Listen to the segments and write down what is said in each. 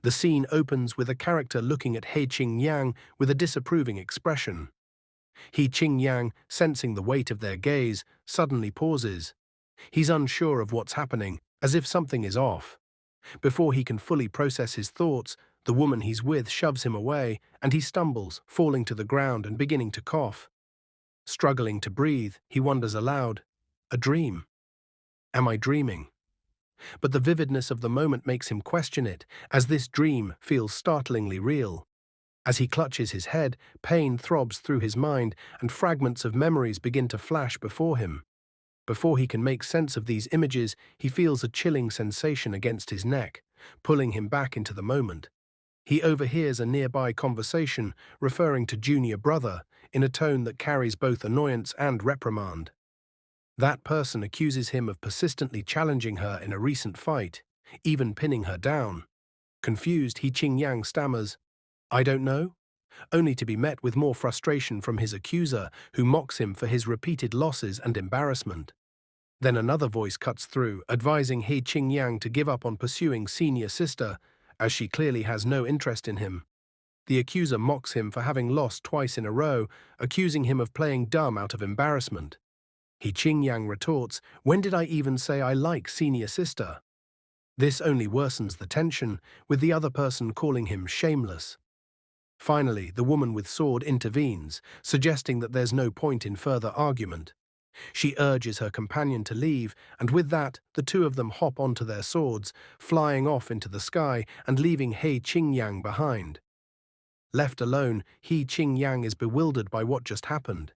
The scene opens with a character looking at He Qingyang with a disapproving expression. He Qingyang, sensing the weight of their gaze, suddenly pauses. He's unsure of what's happening, as if something is off. Before he can fully process his thoughts, the woman he's with shoves him away, and he stumbles, falling to the ground and beginning to cough. Struggling to breathe, he wonders aloud, "A dream? Am I dreaming?" But the vividness of the moment makes him question it, as this dream feels startlingly real. As he clutches his head, pain throbs through his mind, and fragments of memories begin to flash before him. Before he can make sense of these images, he feels a chilling sensation against his neck, pulling him back into the moment. He overhears a nearby conversation referring to junior brother in a tone that carries both annoyance and reprimand. That person accuses him of persistently challenging her in a recent fight, even pinning her down. Confused, He Qingyang stammers, "I don't know," only to be met with more frustration from his accuser, who mocks him for his repeated losses and embarrassment. Then another voice cuts through, advising He Qingyang to give up on pursuing senior sister, as she clearly has no interest in him. The accuser mocks him for having lost twice in a row, accusing him of playing dumb out of embarrassment. He Qingyang retorts, "When did I even say I like senior sister?" This only worsens the tension, with the other person calling him shameless. Finally, the woman with sword intervenes, suggesting that there's no point in further argument. She urges her companion to leave, and with that, the two of them hop onto their swords, flying off into the sky and leaving He Qingyang behind. Left alone, He Qingyang is bewildered by what just happened.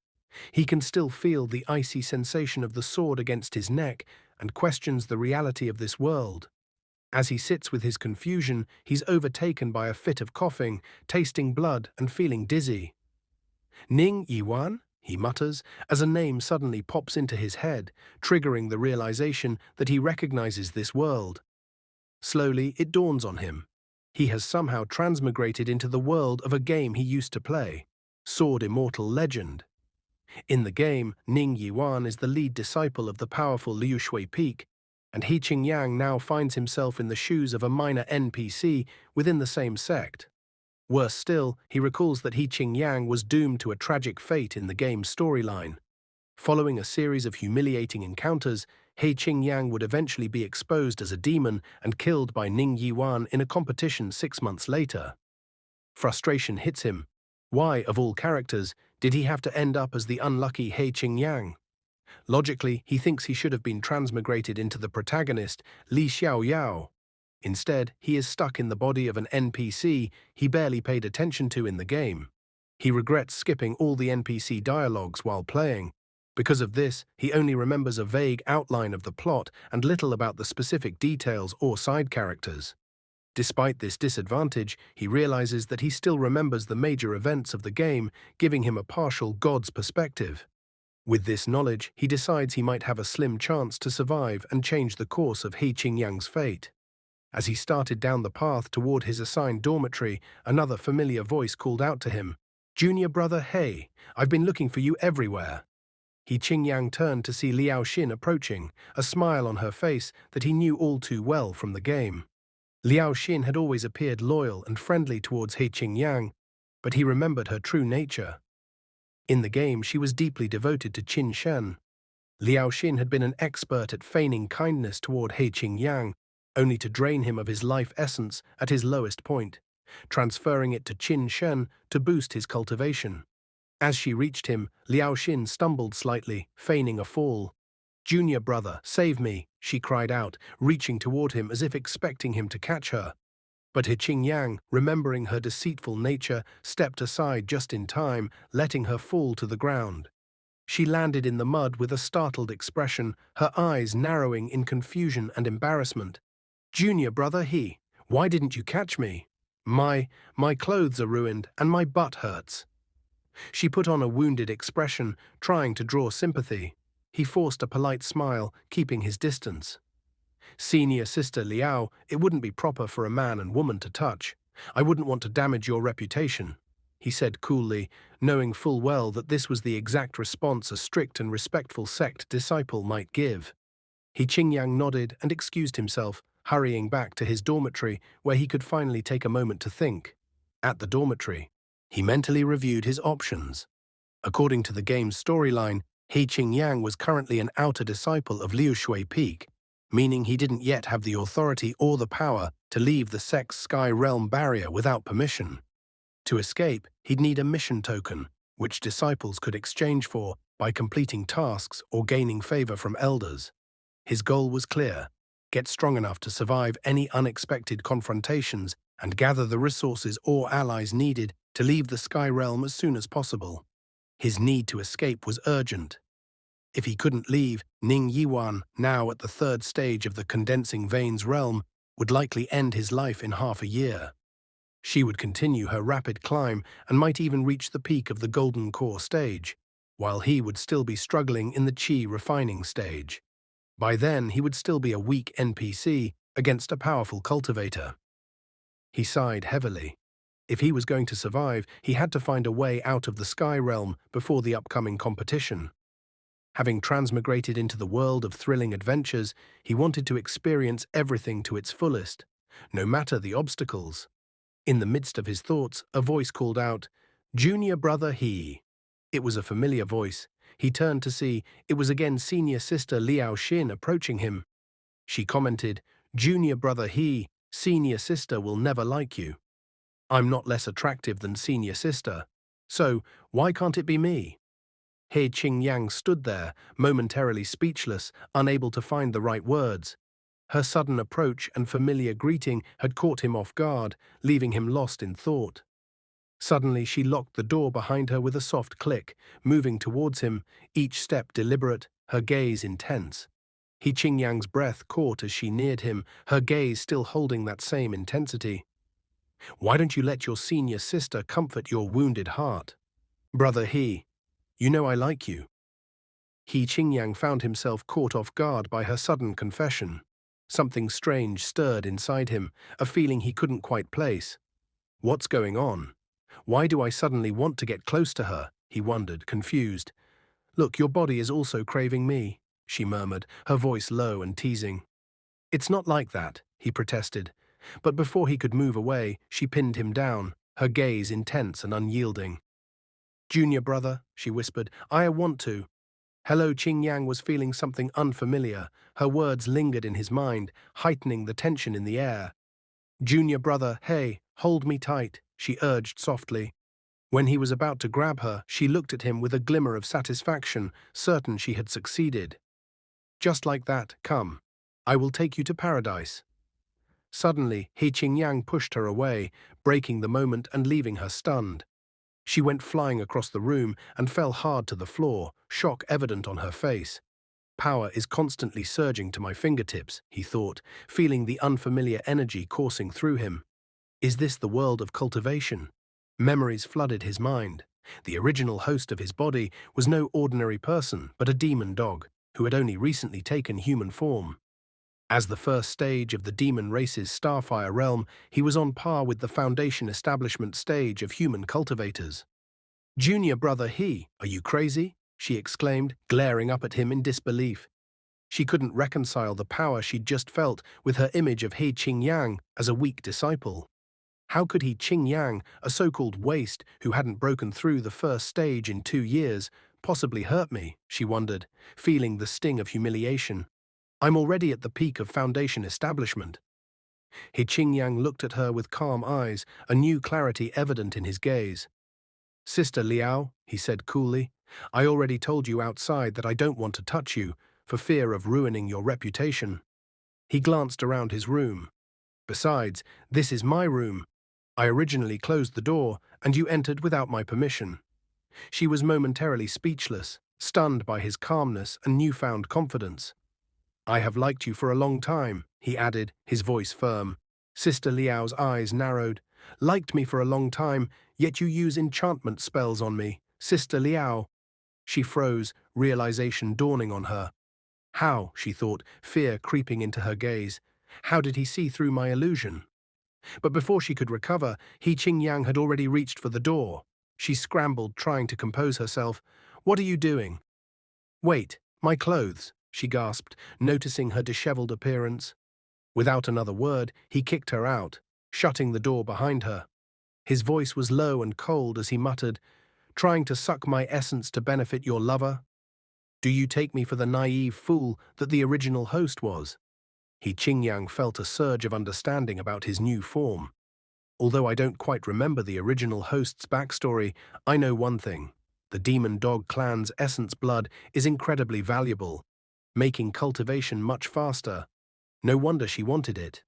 He can still feel the icy sensation of the sword against his neck and questions the reality of this world. As he sits with his confusion, he's overtaken by a fit of coughing, tasting blood and feeling dizzy. "Ning Yiwan?" he mutters, as a name suddenly pops into his head, triggering the realization that he recognizes this world. Slowly, it dawns on him. He has somehow transmigrated into the world of a game he used to play, Sword Immortal Legend. In the game, Ning Yiwan is the lead disciple of the powerful Liu Shui Peak, and He Qingyang now finds himself in the shoes of a minor NPC within the same sect. Worse still, he recalls that He Qingyang was doomed to a tragic fate in the game's storyline. Following a series of humiliating encounters, He Qingyang would eventually be exposed as a demon and killed by Ning Yiwan in a competition 6 months later. Frustration hits him. Why, of all characters, did he have to end up as the unlucky He Qingyang? Logically, he thinks he should have been transmigrated into the protagonist, Li Xiaoyao. Instead, he is stuck in the body of an NPC he barely paid attention to in the game. He regrets skipping all the NPC dialogues while playing. Because of this, he only remembers a vague outline of the plot and little about the specific details or side characters. Despite this disadvantage, he realizes that he still remembers the major events of the game, giving him a partial god's perspective. With this knowledge, he decides he might have a slim chance to survive and change the course of He Qingyang's fate. As he started down the path toward his assigned dormitory, another familiar voice called out to him, "Junior brother, hey, I've been looking for you everywhere." He Qingyang turned to see Liao Xin approaching, a smile on her face that he knew all too well from the game. Liao Xin had always appeared loyal and friendly towards He Qingyang, but he remembered her true nature. In the game, she was deeply devoted to Qin Shen. Liao Xin had been an expert at feigning kindness toward He Qingyang, only to drain him of his life essence at his lowest point, transferring it to Qin Shen to boost his cultivation. As she reached him, Liao Xin stumbled slightly, feigning a fall. "Junior brother, save me," she cried out, reaching toward him as if expecting him to catch her. But He Qingyang, remembering her deceitful nature, stepped aside just in time, letting her fall to the ground. She landed in the mud with a startled expression, her eyes narrowing in confusion and embarrassment. "Junior brother, why didn't you catch me? My clothes are ruined and my butt hurts." She put on a wounded expression, trying to draw sympathy. He forced a polite smile, keeping his distance. "Senior sister Liao, it wouldn't be proper for a man and woman to touch. I wouldn't want to damage your reputation," he said coolly, knowing full well that this was the exact response a strict and respectful sect disciple might give. He Qingyang nodded and excused himself, hurrying back to his dormitory where he could finally take a moment to think. At the dormitory, he mentally reviewed his options. According to the game's storyline, He Qingyang was currently an outer disciple of Liu Shui Peak, meaning he didn't yet have the authority or the power to leave the Sex Sky Realm barrier without permission. To escape, he'd need a mission token, which disciples could exchange for by completing tasks or gaining favor from elders. His goal was clear: get strong enough to survive any unexpected confrontations and gather the resources or allies needed to leave the Sky Realm as soon as possible. His need to escape was urgent. If he couldn't leave, Ning Yiwan, now at the third stage of the Condensing Veins realm, would likely end his life in half a year. She would continue her rapid climb and might even reach the peak of the Golden Core stage, while he would still be struggling in the Qi refining stage. By then, he would still be a weak NPC against a powerful cultivator. He sighed heavily. If he was going to survive, he had to find a way out of the Sky Realm before the upcoming competition. Having transmigrated into the world of thrilling adventures, he wanted to experience everything to its fullest, no matter the obstacles. In the midst of his thoughts, a voice called out, "Junior brother He." It was a familiar voice. He turned to see it was again senior sister Liao Xin approaching him. She commented, "Junior brother He, senior sister will never like you. I'm not less attractive than senior sister, so why can't it be me?" He Qingyang stood there, momentarily speechless, unable to find the right words. Her sudden approach and familiar greeting had caught him off guard, leaving him lost in thought. Suddenly she locked the door behind her with a soft click, moving towards him, each step deliberate, her gaze intense. He Qingyang's breath caught as she neared him, her gaze still holding that same intensity. "Why don't you let your senior sister comfort your wounded heart? Brother He, you know I like you." He Qingyang found himself caught off guard by her sudden confession. Something strange stirred inside him, a feeling he couldn't quite place. What's going on? Why do I suddenly want to get close to her? He wondered, confused. "Look, your body is also craving me," she murmured, her voice low and teasing. "It's not like that," he protested. But before he could move away, she pinned him down, her gaze intense and unyielding. "Junior brother," she whispered, "I want to." Hello Qingyang was feeling something unfamiliar. Her words lingered in his mind, heightening the tension in the air. "Junior brother, hey, hold me tight," she urged softly. When he was about to grab her, she looked at him with a glimmer of satisfaction, certain she had succeeded. "Just like that, come. I will take you to paradise." Suddenly, He Qingyang pushed her away, breaking the moment and leaving her stunned. She went flying across the room and fell hard to the floor, shock evident on her face. Power is constantly surging to my fingertips, he thought, feeling the unfamiliar energy coursing through him. Is this the world of cultivation? Memories flooded his mind. The original host of his body was no ordinary person, but a demon dog, who had only recently taken human form. As the first stage of the demon race's Starfire realm, he was on par with the foundation establishment stage of human cultivators. "Junior brother He, are you crazy?" she exclaimed, glaring up at him in disbelief. She couldn't reconcile the power she'd just felt with her image of He Qingyang as a weak disciple. How could He Qingyang, a so-called waste who hadn't broken through the first stage in 2 years, possibly hurt me, she wondered, feeling the sting of humiliation. I'm already at the peak of foundation establishment. He Qingyang looked at her with calm eyes, a new clarity evident in his gaze. "Sister Liao," he said coolly, "I already told you outside that I don't want to touch you, for fear of ruining your reputation." He glanced around his room. "Besides, this is my room. I originally closed the door, and you entered without my permission." She was momentarily speechless, stunned by his calmness and newfound confidence. "I have liked you for a long time," he added, his voice firm. Sister Liao's eyes narrowed. "Liked me for a long time, yet you use enchantment spells on me. Sister Liao." She froze, realization dawning on her. How, she thought, fear creeping into her gaze. How did he see through my illusion? But before she could recover, He Qingyang had already reached for the door. She scrambled, trying to compose herself. "What are you doing?" "Wait, my clothes," she gasped, noticing her disheveled appearance. Without another word, he kicked her out, shutting the door behind her. His voice was low and cold as he muttered, "Trying to suck my essence to benefit your lover? Do you take me for the naive fool that the original host was?" Qingyang felt a surge of understanding about his new form. "Although I don't quite remember the original host's backstory, I know one thing. The Demon Dog clan's essence blood is incredibly valuable, making cultivation much faster. No wonder she wanted it.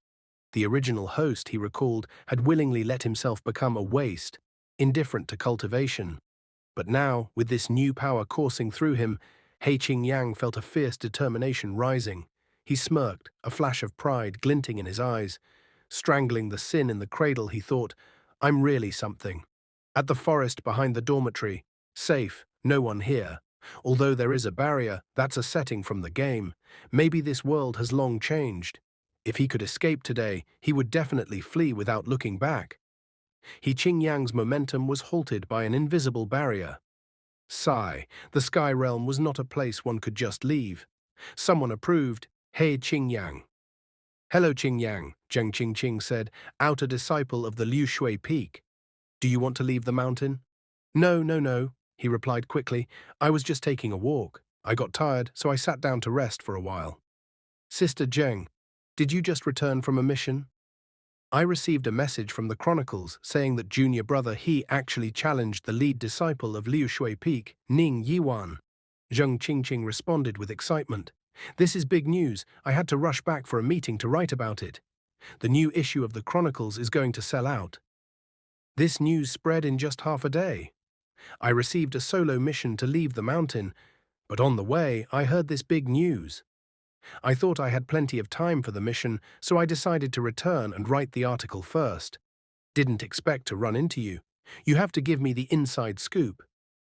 The original host, he recalled, had willingly let himself become a waste, indifferent to cultivation. But now, with this new power coursing through him, Qingyang felt a fierce determination rising. He smirked, a flash of pride glinting in his eyes. Strangling the sin in the cradle, he thought, "I'm really something." At the forest behind the dormitory, safe, no one here. Although there is a barrier, that's a setting from the game. Maybe this world has long changed. If he could escape today, he would definitely flee without looking back. Qingyang's momentum was halted by an invisible barrier. Sigh, the Sky Realm was not a place one could just leave. Someone approved, "Hey Qingyang." "Hello Qingyang," Zheng Qingqing said, "outer disciple of the Liu Shui Peak. Do you want to leave the mountain?" "No, no, no," he replied quickly. "I was just taking a walk. I got tired, so I sat down to rest for a while." "Sister Zheng, did you just return from a mission?" "I received a message from the Chronicles saying that junior brother He actually challenged the lead disciple of Liu Shui Peak, Ning Yiwan." Zheng Qingqing responded with excitement. "This is big news. I had to rush back for a meeting to write about it. The new issue of the Chronicles is going to sell out." This news spread in just half a day. "I received a solo mission to leave the mountain, but on the way I heard this big news. I thought I had plenty of time for the mission, so I decided to return and write the article first. Didn't expect to run into you. You have to give me the inside scoop."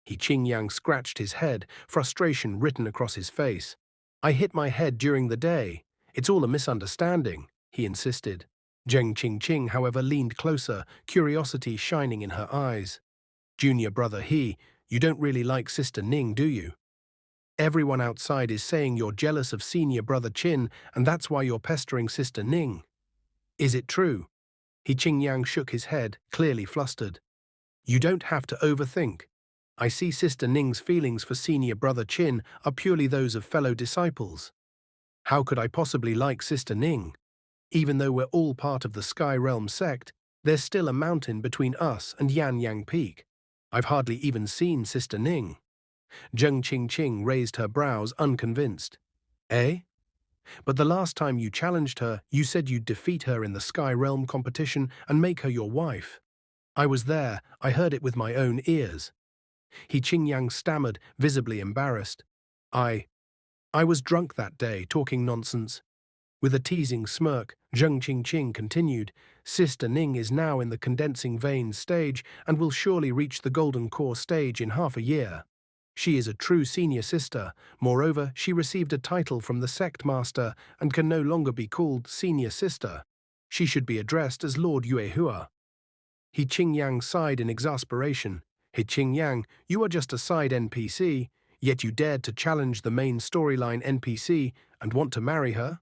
Qingyang scratched his head, frustration written across his face. "I hit my head during the day. It's all a misunderstanding," he insisted. Zheng Qingqing, however, leaned closer, curiosity shining in her eyes. "Junior brother He, you don't really like Sister Ning, do you? Everyone outside is saying you're jealous of senior brother Qin, and that's why you're pestering Sister Ning. Is it true?" Qingyang shook his head, clearly flustered. "You don't have to overthink. I see Sister Ning's feelings for senior brother Qin are purely those of fellow disciples. How could I possibly like Sister Ning? Even though we're all part of the Sky Realm sect, there's still a mountain between us and Yanyang Peak. I've hardly even seen Sister Ning." Zheng Qingqing raised her brows, unconvinced. "Eh? But the last time you challenged her, you said you'd defeat her in the Sky Realm competition and make her your wife. I was there, I heard it with my own ears." Qingyang stammered, visibly embarrassed. I was drunk that day, talking nonsense." With a teasing smirk, Zheng Qingqing continued, "Sister Ning is now in the condensing veins stage and will surely reach the golden core stage in half a year. She is a true senior sister. Moreover, she received a title from the sect master and can no longer be called senior sister. She should be addressed as Lord Yuehua." Qingyang sighed in exasperation. "Qingyang, you are just a side NPC, yet you dared to challenge the main storyline NPC and want to marry her?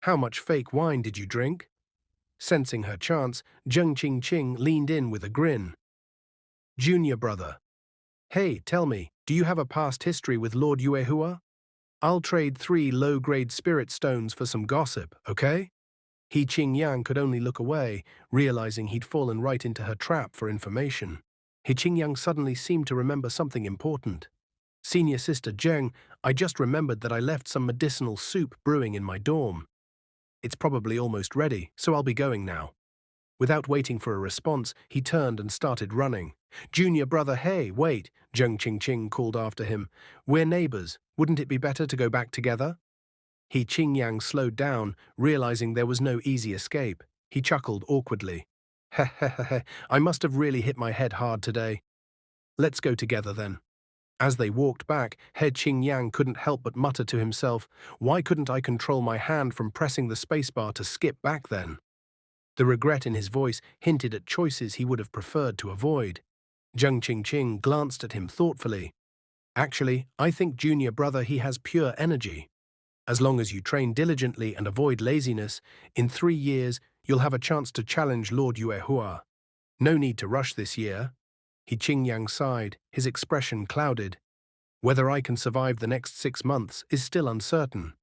How much fake wine did you drink?" Sensing her chance, Zheng Qingqing leaned in with a grin. "Junior brother. Hey, tell me, do you have a past history with Lord Yuehua? I'll trade 3 low-grade spirit stones for some gossip, okay?" Qingyang could only look away, realizing he'd fallen right into her trap for information. Qingyang suddenly seemed to remember something important. "Senior Sister Zheng, I just remembered that I left some medicinal soup brewing in my dorm. It's probably almost ready, so I'll be going now." Without waiting for a response, he turned and started running. "Junior brother, hey, wait," Zheng Qingqing called after him. "We're neighbors. Wouldn't it be better to go back together?" Qingyang slowed down, realizing there was no easy escape. He chuckled awkwardly. "Heh, I must have really hit my head hard today. Let's go together then." As they walked back, Qingyang couldn't help but mutter to himself, "Why couldn't I control my hand from pressing the spacebar to skip back then?" The regret in his voice hinted at choices he would have preferred to avoid. Zheng Qingqing glanced at him thoughtfully. "Actually, I think junior brother He has pure energy." As long as you train diligently and avoid laziness, in 3 years you'll have a chance to challenge Lord Yuehua. No need to rush this year. He Qingyang sighed, his expression clouded. Whether I can survive the next 6 months is still uncertain.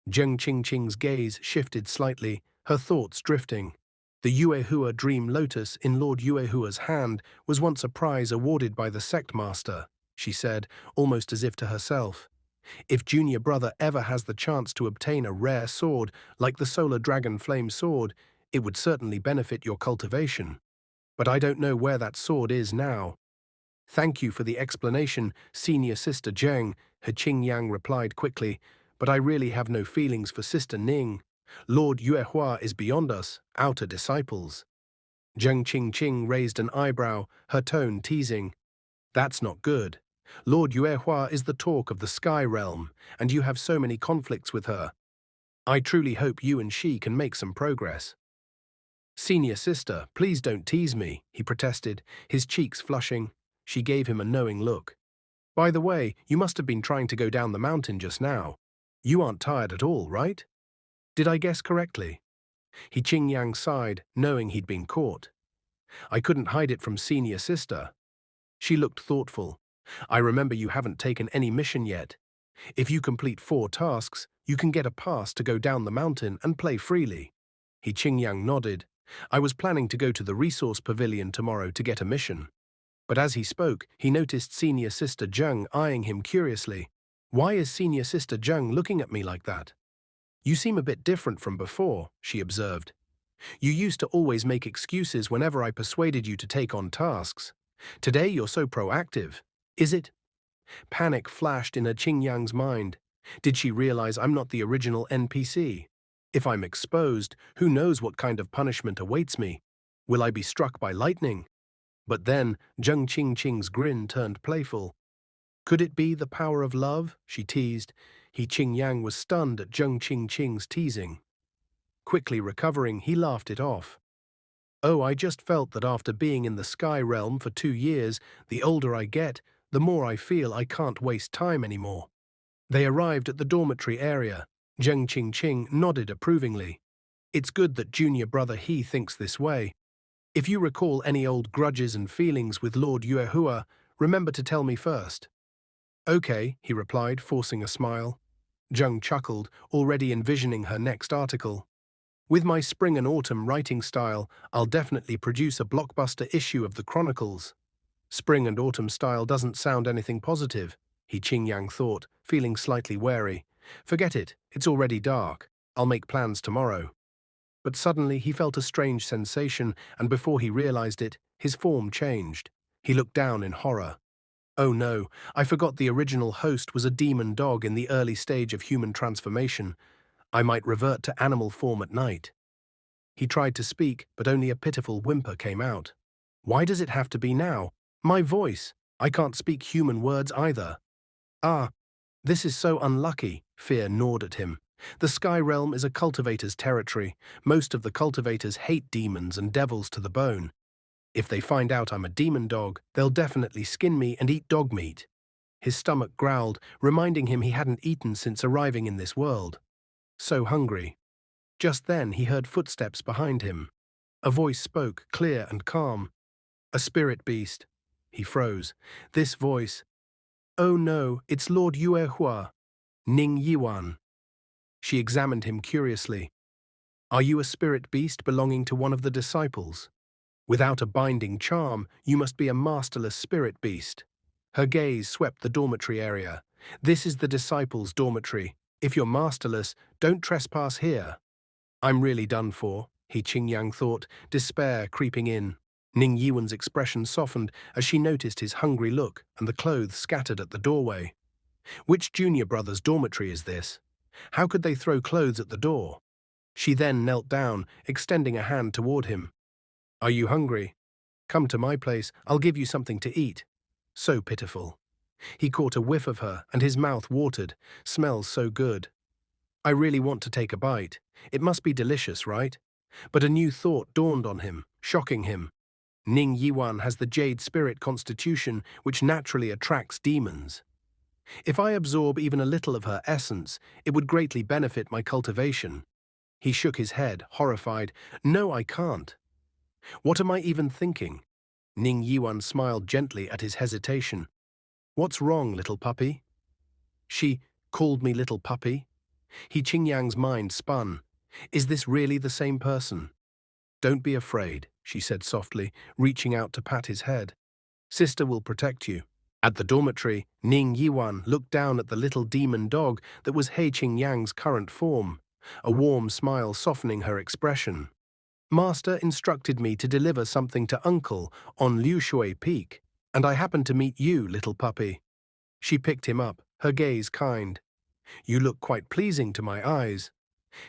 Zheng Qingqing's gaze shifted slightly, her thoughts drifting. The Yuehua Dream Lotus in Lord Yuehua's hand was once a prize awarded by the sect master, she said, almost as if to herself. If junior brother ever has the chance to obtain a rare sword like the Solar Dragon Flame Sword, it would certainly benefit your cultivation. But I don't know where that sword is now. Thank you for the explanation, Senior Sister Zheng, He Qingyang replied quickly, but I really have no feelings for Sister Ning. Lord Yuehua is beyond us, outer disciples. Zheng Qingqing raised an eyebrow, her tone teasing. That's not good. Lord Yuehua is the talk of the Sky Realm, and you have so many conflicts with her. I truly hope you and she can make some progress. Senior sister, please don't tease me, he protested, his cheeks flushing. She gave him a knowing look. By the way, you must have been trying to go down the mountain just now. You aren't tired at all, right? Did I guess correctly? He Qingyang sighed, knowing he'd been caught. I couldn't hide it from senior sister. She looked thoughtful. I remember you haven't taken any mission yet. If you complete 4 tasks, you can get a pass to go down the mountain and play freely. He Qingyang nodded. I was planning to go to the resource pavilion tomorrow to get a mission. But as he spoke, he noticed senior sister Zheng eyeing him curiously. Why is senior sister Zheng looking at me like that? You seem a bit different from before, she observed. You used to always make excuses whenever I persuaded you to take on tasks. Today you're so proactive. Is it? Panic flashed in her Qingyang's mind. Did she realize I'm not the original NPC? If I'm exposed, who knows what kind of punishment awaits me? Will I be struck by lightning? But then, Zheng Qingqing's grin turned playful. Could it be the power of love? She teased. He Qingyang was stunned at Zheng Qingqing's teasing. Quickly recovering, he laughed it off. Oh, I just felt that after being in the Sky Realm for 2 years, the older I get, the more I feel I can't waste time anymore. They arrived at the dormitory area. Zheng Qingqing nodded approvingly. It's good that junior brother He thinks this way. If you recall any old grudges and feelings with Lord Yuehua, remember to tell me first. Okay, he replied, forcing a smile. Zheng chuckled, already envisioning her next article. With my spring and autumn writing style, I'll definitely produce a blockbuster issue of the Chronicles. Spring and autumn style doesn't sound anything positive, He Qingyang thought, feeling slightly wary. Forget it, it's already dark. I'll make plans tomorrow. But suddenly he felt a strange sensation, and before he realized it, his form changed. He looked down in horror. Oh no, I forgot the original host was a demon dog in the early stage of human transformation. I might revert to animal form at night. He tried to speak, but only a pitiful whimper came out. Why does it have to be now? My voice! I can't speak human words either. Ah, this is so unlucky, fear gnawed at him. The Sky Realm is a cultivator's territory. Most of the cultivators hate demons and devils to the bone. If they find out I'm a demon dog, they'll definitely skin me and eat dog meat. His stomach growled, reminding him he hadn't eaten since arriving in this world. So hungry. Just then he heard footsteps behind him. A voice spoke, clear and calm. A spirit beast. He froze. This voice. Oh no, it's Lord Yuehua. Ning Yiwan. She examined him curiously. Are you a spirit beast belonging to one of the disciples? Without a binding charm, you must be a masterless spirit beast. Her gaze swept the dormitory area. This is the disciples' dormitory. If you're masterless, don't trespass here. I'm really done for, He Qingyang thought, despair creeping in. Ning Yiwan's expression softened as she noticed his hungry look and the clothes scattered at the doorway. Which junior brother's dormitory is this? How could they throw clothes at the door? She then knelt down, extending a hand toward him. Are you hungry? Come to my place, I'll give you something to eat. So pitiful. He caught a whiff of her, and his mouth watered. Smells so good. I really want to take a bite. It must be delicious, right? But a new thought dawned on him, shocking him. Ning Yiwan has the Jade Spirit constitution, which naturally attracts demons. If I absorb even a little of her essence, it would greatly benefit my cultivation. He shook his head, horrified. No, I can't. What am I even thinking? Ning Yiwan smiled gently at his hesitation. What's wrong, little puppy? She called me little puppy? Qingyang's mind spun. Is this really the same person? Don't be afraid, she said softly, reaching out to pat his head. Sister will protect you. At the dormitory, Ning Yiwan looked down at the little demon dog that was Qingyang's current form, a warm smile softening her expression. Master instructed me to deliver something to Uncle on Liu Shui Peak, and I happened to meet you, little puppy. She picked him up, her gaze kind. You look quite pleasing to my eyes.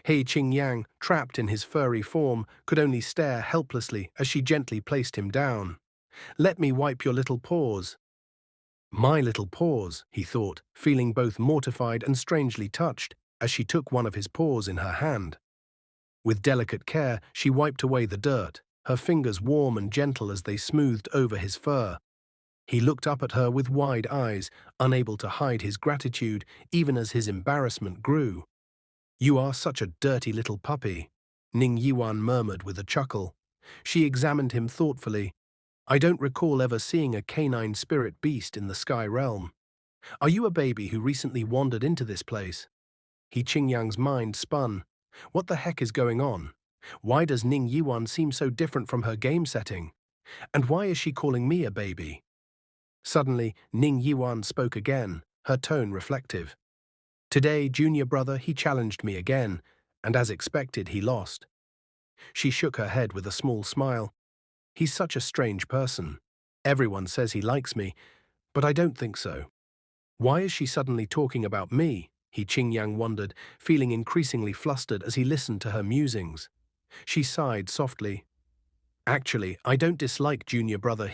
Qingyang, trapped in his furry form, could only stare helplessly as she gently placed him down. Let me wipe your little paws. My little paws, he thought, feeling both mortified and strangely touched as she took one of his paws in her hand. With delicate care, she wiped away the dirt, her fingers warm and gentle as they smoothed over his fur. He looked up at her with wide eyes, unable to hide his gratitude even as his embarrassment grew. You are such a dirty little puppy, Ning Yiwan murmured with a chuckle. She examined him thoughtfully. I don't recall ever seeing a canine spirit beast in the sky realm. Are you a baby who recently wandered into this place? Qingyang's mind spun. What the heck is going on? Why does Ning Yiwan seem so different from her game setting? And why is she calling me a baby? Suddenly, Ning Yiwan spoke again, her tone reflective. Today, junior brother, he challenged me again, and as expected, he lost. She shook her head with a small smile. He's such a strange person. Everyone says he likes me, but I don't think so. Why is she suddenly talking about me? Qingyang wondered, feeling increasingly flustered as he listened to her musings. She sighed softly. Actually, I don't dislike junior brother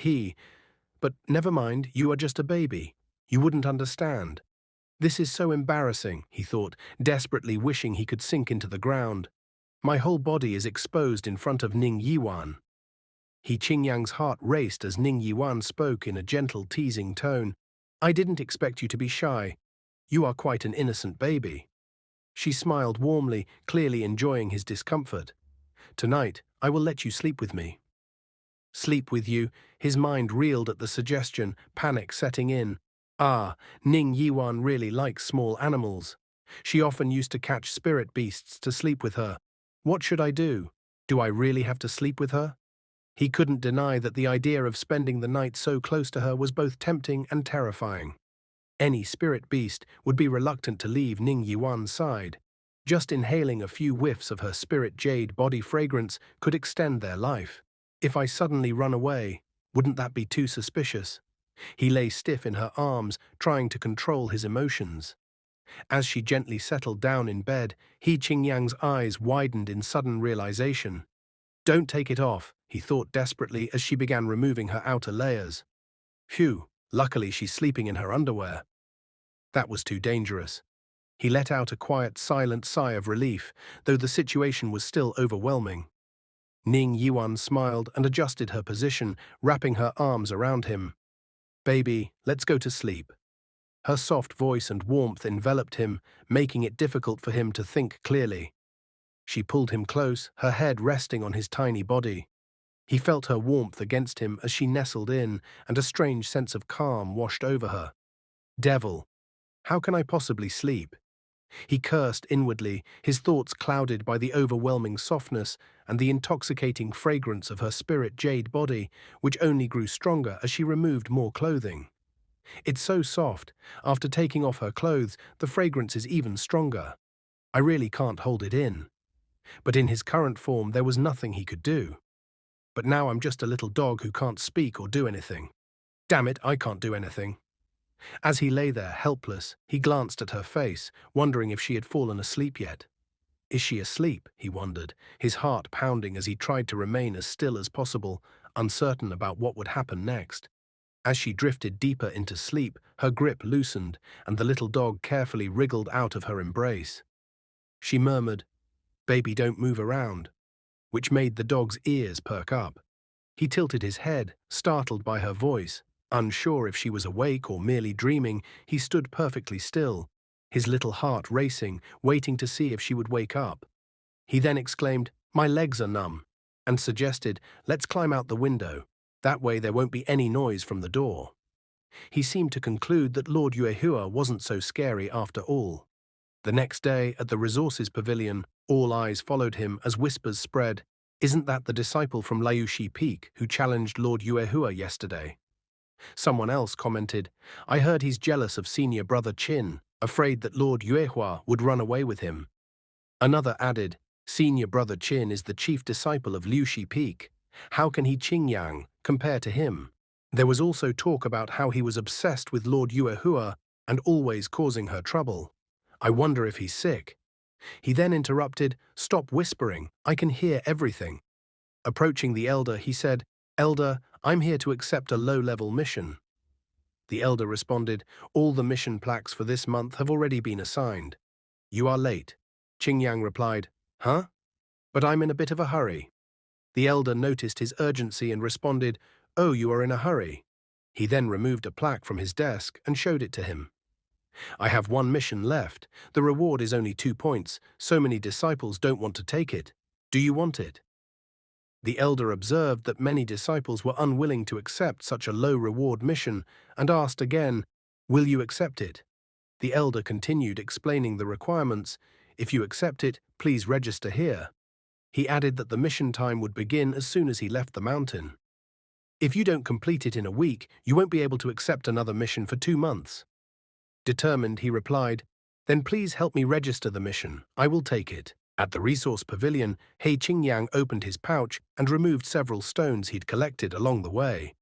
but never mind, you are just a baby. You wouldn't understand. This is so embarrassing, he thought, desperately wishing he could sink into the ground. My whole body is exposed in front of Ning Yiwan. Qingyang's heart raced as Ning Yiwan spoke in a gentle, teasing tone. I didn't expect you to be shy. You are quite an innocent baby. She smiled warmly, clearly enjoying his discomfort. Tonight, I will let you sleep with me. Sleep with you? His mind reeled at the suggestion, panic setting in. Ah, Ning Yiwan really likes small animals. She often used to catch spirit beasts to sleep with her. What should I do? Do I really have to sleep with her? He couldn't deny that the idea of spending the night so close to her was both tempting and terrifying. Any spirit beast would be reluctant to leave Ning Yiwan's side. Just inhaling a few whiffs of her spirit jade body fragrance could extend their life. If I suddenly run away, wouldn't that be too suspicious? He lay stiff in her arms, trying to control his emotions. As she gently settled down in bed, Qingyang's eyes widened in sudden realization. Don't take it off, he thought desperately as she began removing her outer layers. Phew, luckily she's sleeping in her underwear. That was too dangerous. He let out a quiet, silent sigh of relief, though the situation was still overwhelming. Ning Yiwan smiled and adjusted her position, wrapping her arms around him. Baby, let's go to sleep. Her soft voice and warmth enveloped him, making it difficult for him to think clearly. She pulled him close, her head resting on his tiny body. He felt her warmth against him as she nestled in, and a strange sense of calm washed over her. Devil, how can I possibly sleep? He cursed inwardly, his thoughts clouded by the overwhelming softness and the intoxicating fragrance of her spirit jade body, which only grew stronger as she removed more clothing. It's so soft. After taking off her clothes, the fragrance is even stronger. I really can't hold it in. But in his current form, there was nothing he could do. But now I'm just a little dog who can't speak or do anything. Damn it, I can't do anything. As he lay there, helpless, he glanced at her face, wondering if she had fallen asleep yet. Is she asleep? He wondered, his heart pounding as he tried to remain as still as possible, uncertain about what would happen next. As she drifted deeper into sleep, her grip loosened, and the little dog carefully wriggled out of her embrace. She murmured, "Baby, don't move around," which made the dog's ears perk up. He tilted his head, startled by her voice. Unsure if she was awake or merely dreaming, he stood perfectly still, his little heart racing, waiting to see if she would wake up. He then exclaimed, "My legs are numb," and suggested, "Let's climb out the window. That way there won't be any noise from the door." He seemed to conclude that Lord Yuehua wasn't so scary after all. The next day, at the Resources Pavilion, all eyes followed him as whispers spread, "Isn't that the disciple from Layushi Peak who challenged Lord Yuehua yesterday?" Someone else commented, "I heard he's jealous of senior brother Chin, afraid that Lord Yuehua would run away with him." Another added, "Senior brother Chin is the chief disciple of Liushi Peak. How can he Qingyang compare to him?" There was also talk about how he was obsessed with Lord Yuehua and always causing her trouble. "I wonder if he's sick." He then interrupted, "Stop whispering, I can hear everything." Approaching the elder, he said, "Elder, I'm here to accept a low-level mission." The elder responded, "All the mission plaques for this month have already been assigned." "You are late." Qingyang replied, "Huh? But I'm in a bit of a hurry." The elder noticed his urgency and responded, "Oh, you are in a hurry." He then removed a plaque from his desk and showed it to him. "I have one mission left. The reward is only 2 points. So many disciples don't want to take it. Do you want it?" The elder observed that many disciples were unwilling to accept such a low-reward mission and asked again, "Will you accept it?" The elder continued explaining the requirements. "If you accept it, please register here." He added that the mission time would begin as soon as he left the mountain. "If you don't complete it in a week, you won't be able to accept another mission for 2 months. Determined, he replied, "Then please help me register the mission. I will take it." At the resource pavilion, He Qingyang opened his pouch and removed several stones he'd collected along the way.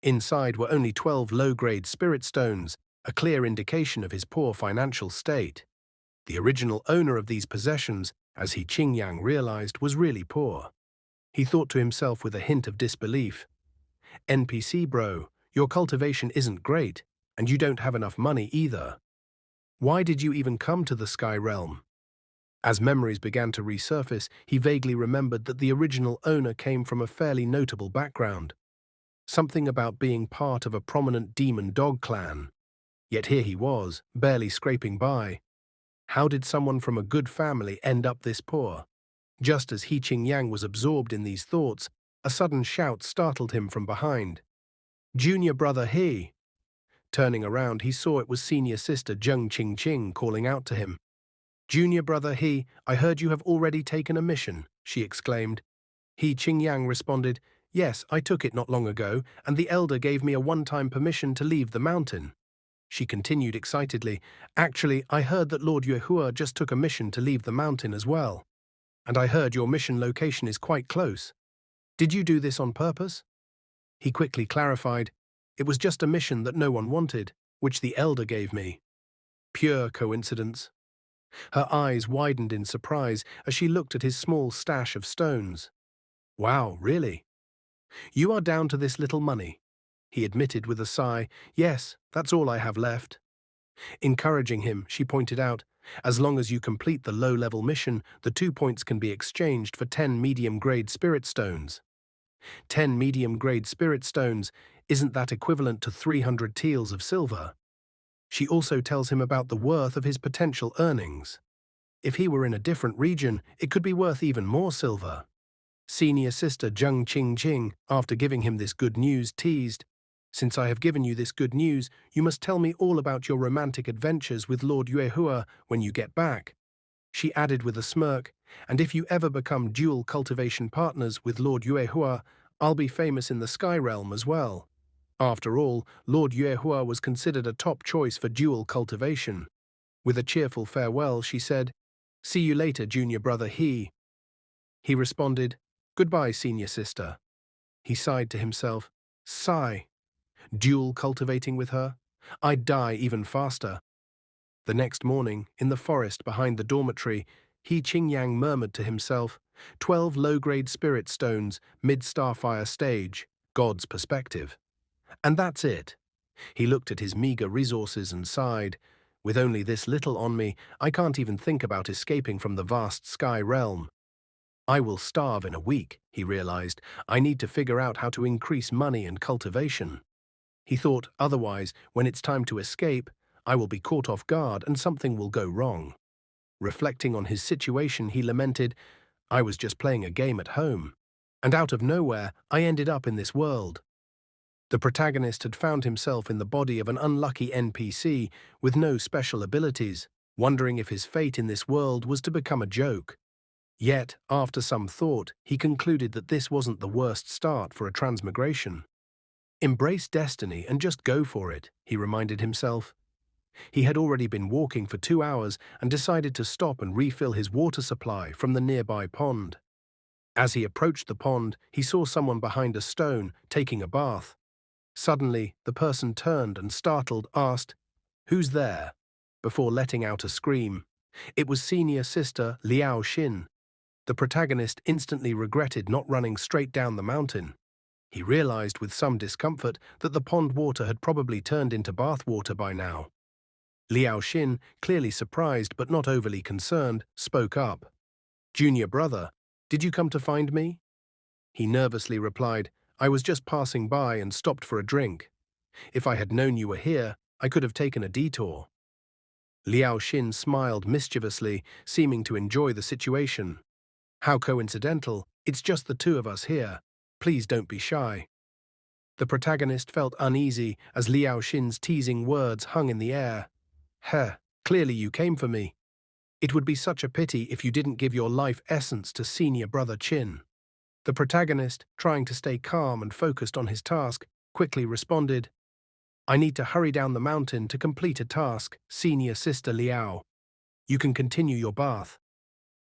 Inside were only 12 low-grade spirit stones, a clear indication of his poor financial state. The original owner of these possessions, as He Qingyang realized, was really poor. He thought to himself with a hint of disbelief, "NPC bro, your cultivation isn't great, and you don't have enough money either. Why did you even come to the Sky Realm?" As memories began to resurface, he vaguely remembered that the original owner came from a fairly notable background. Something about being part of a prominent demon dog clan. Yet here he was, barely scraping by. How did someone from a good family end up this poor? Just as He Qingyang was absorbed in these thoughts, a sudden shout startled him from behind. "Junior brother He!" Turning around, he saw it was senior sister Zheng Qingqing calling out to him. "Junior brother He, I heard you have already taken a mission," she exclaimed. He Qingyang responded, "Yes, I took it not long ago, and the elder gave me a one-time permission to leave the mountain." She continued excitedly, "Actually, I heard that Lord Yuehua just took a mission to leave the mountain as well. And I heard your mission location is quite close. Did you do this on purpose?" He quickly clarified, "It was just a mission that no one wanted, which the elder gave me." Pure coincidence. Her eyes widened in surprise as she looked at his small stash of stones. "Wow, really? You are down to this little money?" He admitted with a sigh, "Yes, that's all I have left." Encouraging him, she pointed out, "As long as you complete the low-level mission, the 2 points can be exchanged for 10 medium-grade spirit stones." 10 medium-grade spirit stones, isn't that equivalent to 300 taels of silver? She also tells him about the worth of his potential earnings. If he were in a different region, it could be worth even more silver. Senior sister Zheng Qingqing, after giving him this good news, teased, "Since I have given you this good news, you must tell me all about your romantic adventures with Lord Yuehua when you get back." She added with a smirk, "And if you ever become dual cultivation partners with Lord Yuehua, I'll be famous in the Sky Realm as well." After all, Lord Yuehua was considered a top choice for dual cultivation. With a cheerful farewell, she said, "See you later, junior brother He." He responded, "Goodbye, senior sister." He sighed to himself, "Sigh. Dual cultivating with her? I'd die even faster." The next morning, in the forest behind the dormitory, He Qingyang murmured to himself, 12 low-grade spirit stones, mid-starfire stage, God's perspective. And that's it. He looked at his meager resources and sighed, "With only this little on me, I can't even think about escaping from the vast sky realm. I will starve in a week," he realized. "I need to figure out how to increase money and cultivation." He thought, otherwise, when it's time to escape, I will be caught off guard and something will go wrong. Reflecting on his situation, he lamented, I was just playing a game at home. And out of nowhere, I ended up in this world. The protagonist had found himself in the body of an unlucky NPC with no special abilities, wondering if his fate in this world was to become a joke. Yet, after some thought, he concluded that this wasn't the worst start for a transmigration. Embrace destiny and just go for it, he reminded himself. He had already been walking for 2 hours and decided to stop and refill his water supply from the nearby pond. As he approached the pond, he saw someone behind a stone taking a bath. Suddenly, the person turned and, startled, asked, "Who's there?" before letting out a scream. It was senior sister Liao Xin. The protagonist instantly regretted not running straight down the mountain. He realized with some discomfort that the pond water had probably turned into bath water by now. Liao Xin, clearly surprised but not overly concerned, spoke up. "Junior brother, did you come to find me?" He nervously replied, "I was just passing by and stopped for a drink. If I had known you were here, I could have taken a detour." Liao Xin smiled mischievously, seeming to enjoy the situation. "How coincidental, it's just the two of us here. Please don't be shy." The protagonist felt uneasy as Liao Xin's teasing words hung in the air. "Heh, clearly you came for me. It would be such a pity if you didn't give your life essence to senior brother Qin." The protagonist, trying to stay calm and focused on his task, quickly responded, "I need to hurry down the mountain to complete a task, senior sister Liao. You can continue your bath."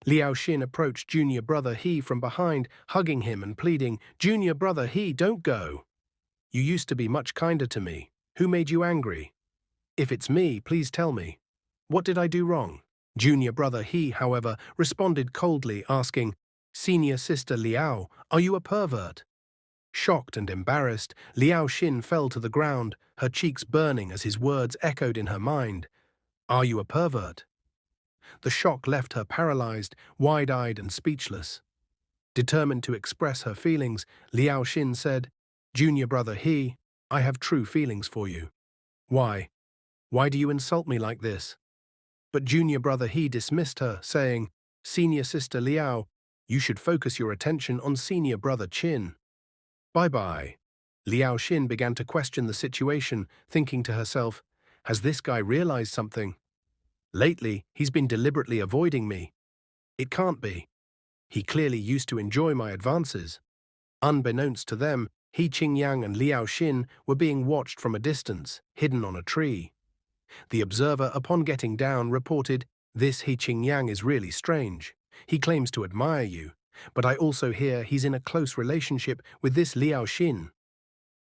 Liao Xin approached junior brother He from behind, hugging him and pleading, "Junior brother He, don't go. You used to be much kinder to me. Who made you angry? If it's me, please tell me. What did I do wrong?" Junior brother He, however, responded coldly, asking, "Senior sister Liao, are you a pervert?" Shocked and embarrassed, Liao Xin fell to the ground, her cheeks burning as his words echoed in her mind. "Are you a pervert?" The shock left her paralyzed, wide-eyed and speechless. Determined to express her feelings, Liao Xin said, "Junior brother He, I have true feelings for you." "Why? Why do you insult me like this?" But junior brother He dismissed her, saying, "Senior sister Liao, you should focus your attention on senior brother Qin." "Bye-bye." Liao Xin began to question the situation, thinking to herself, "Has this guy realized something? Lately, he's been deliberately avoiding me. It can't be. He clearly used to enjoy my advances." Unbeknownst to them, He Qingyang and Liao Xin were being watched from a distance, hidden on a tree. The observer, upon getting down, reported, "This He Qingyang is really strange. He claims to admire you, but I also hear he's in a close relationship with this Liao Xin."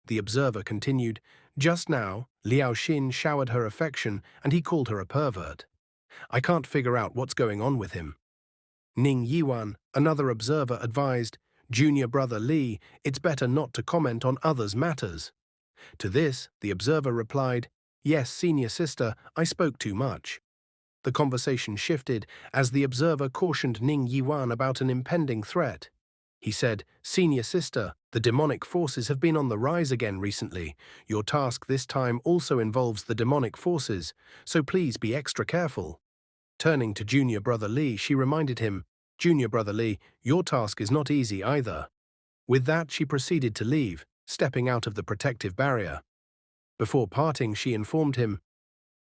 The observer continued, "Just now, Liao Xin showered her affection and he called her a pervert. I can't figure out what's going on with him." Ning Yiwan, another observer, advised, "Junior brother Li, it's better not to comment on others' matters." To this, the observer replied, "Yes, senior sister, I spoke too much." The conversation shifted as the observer cautioned Ning Yiwan about an impending threat. He said, "Senior sister, the demonic forces have been on the rise again recently. Your task this time also involves the demonic forces, so please be extra careful." Turning to junior brother Li, she reminded him, "Junior brother Li, your task is not easy either." With that, she proceeded to leave, stepping out of the protective barrier. Before parting, she informed him,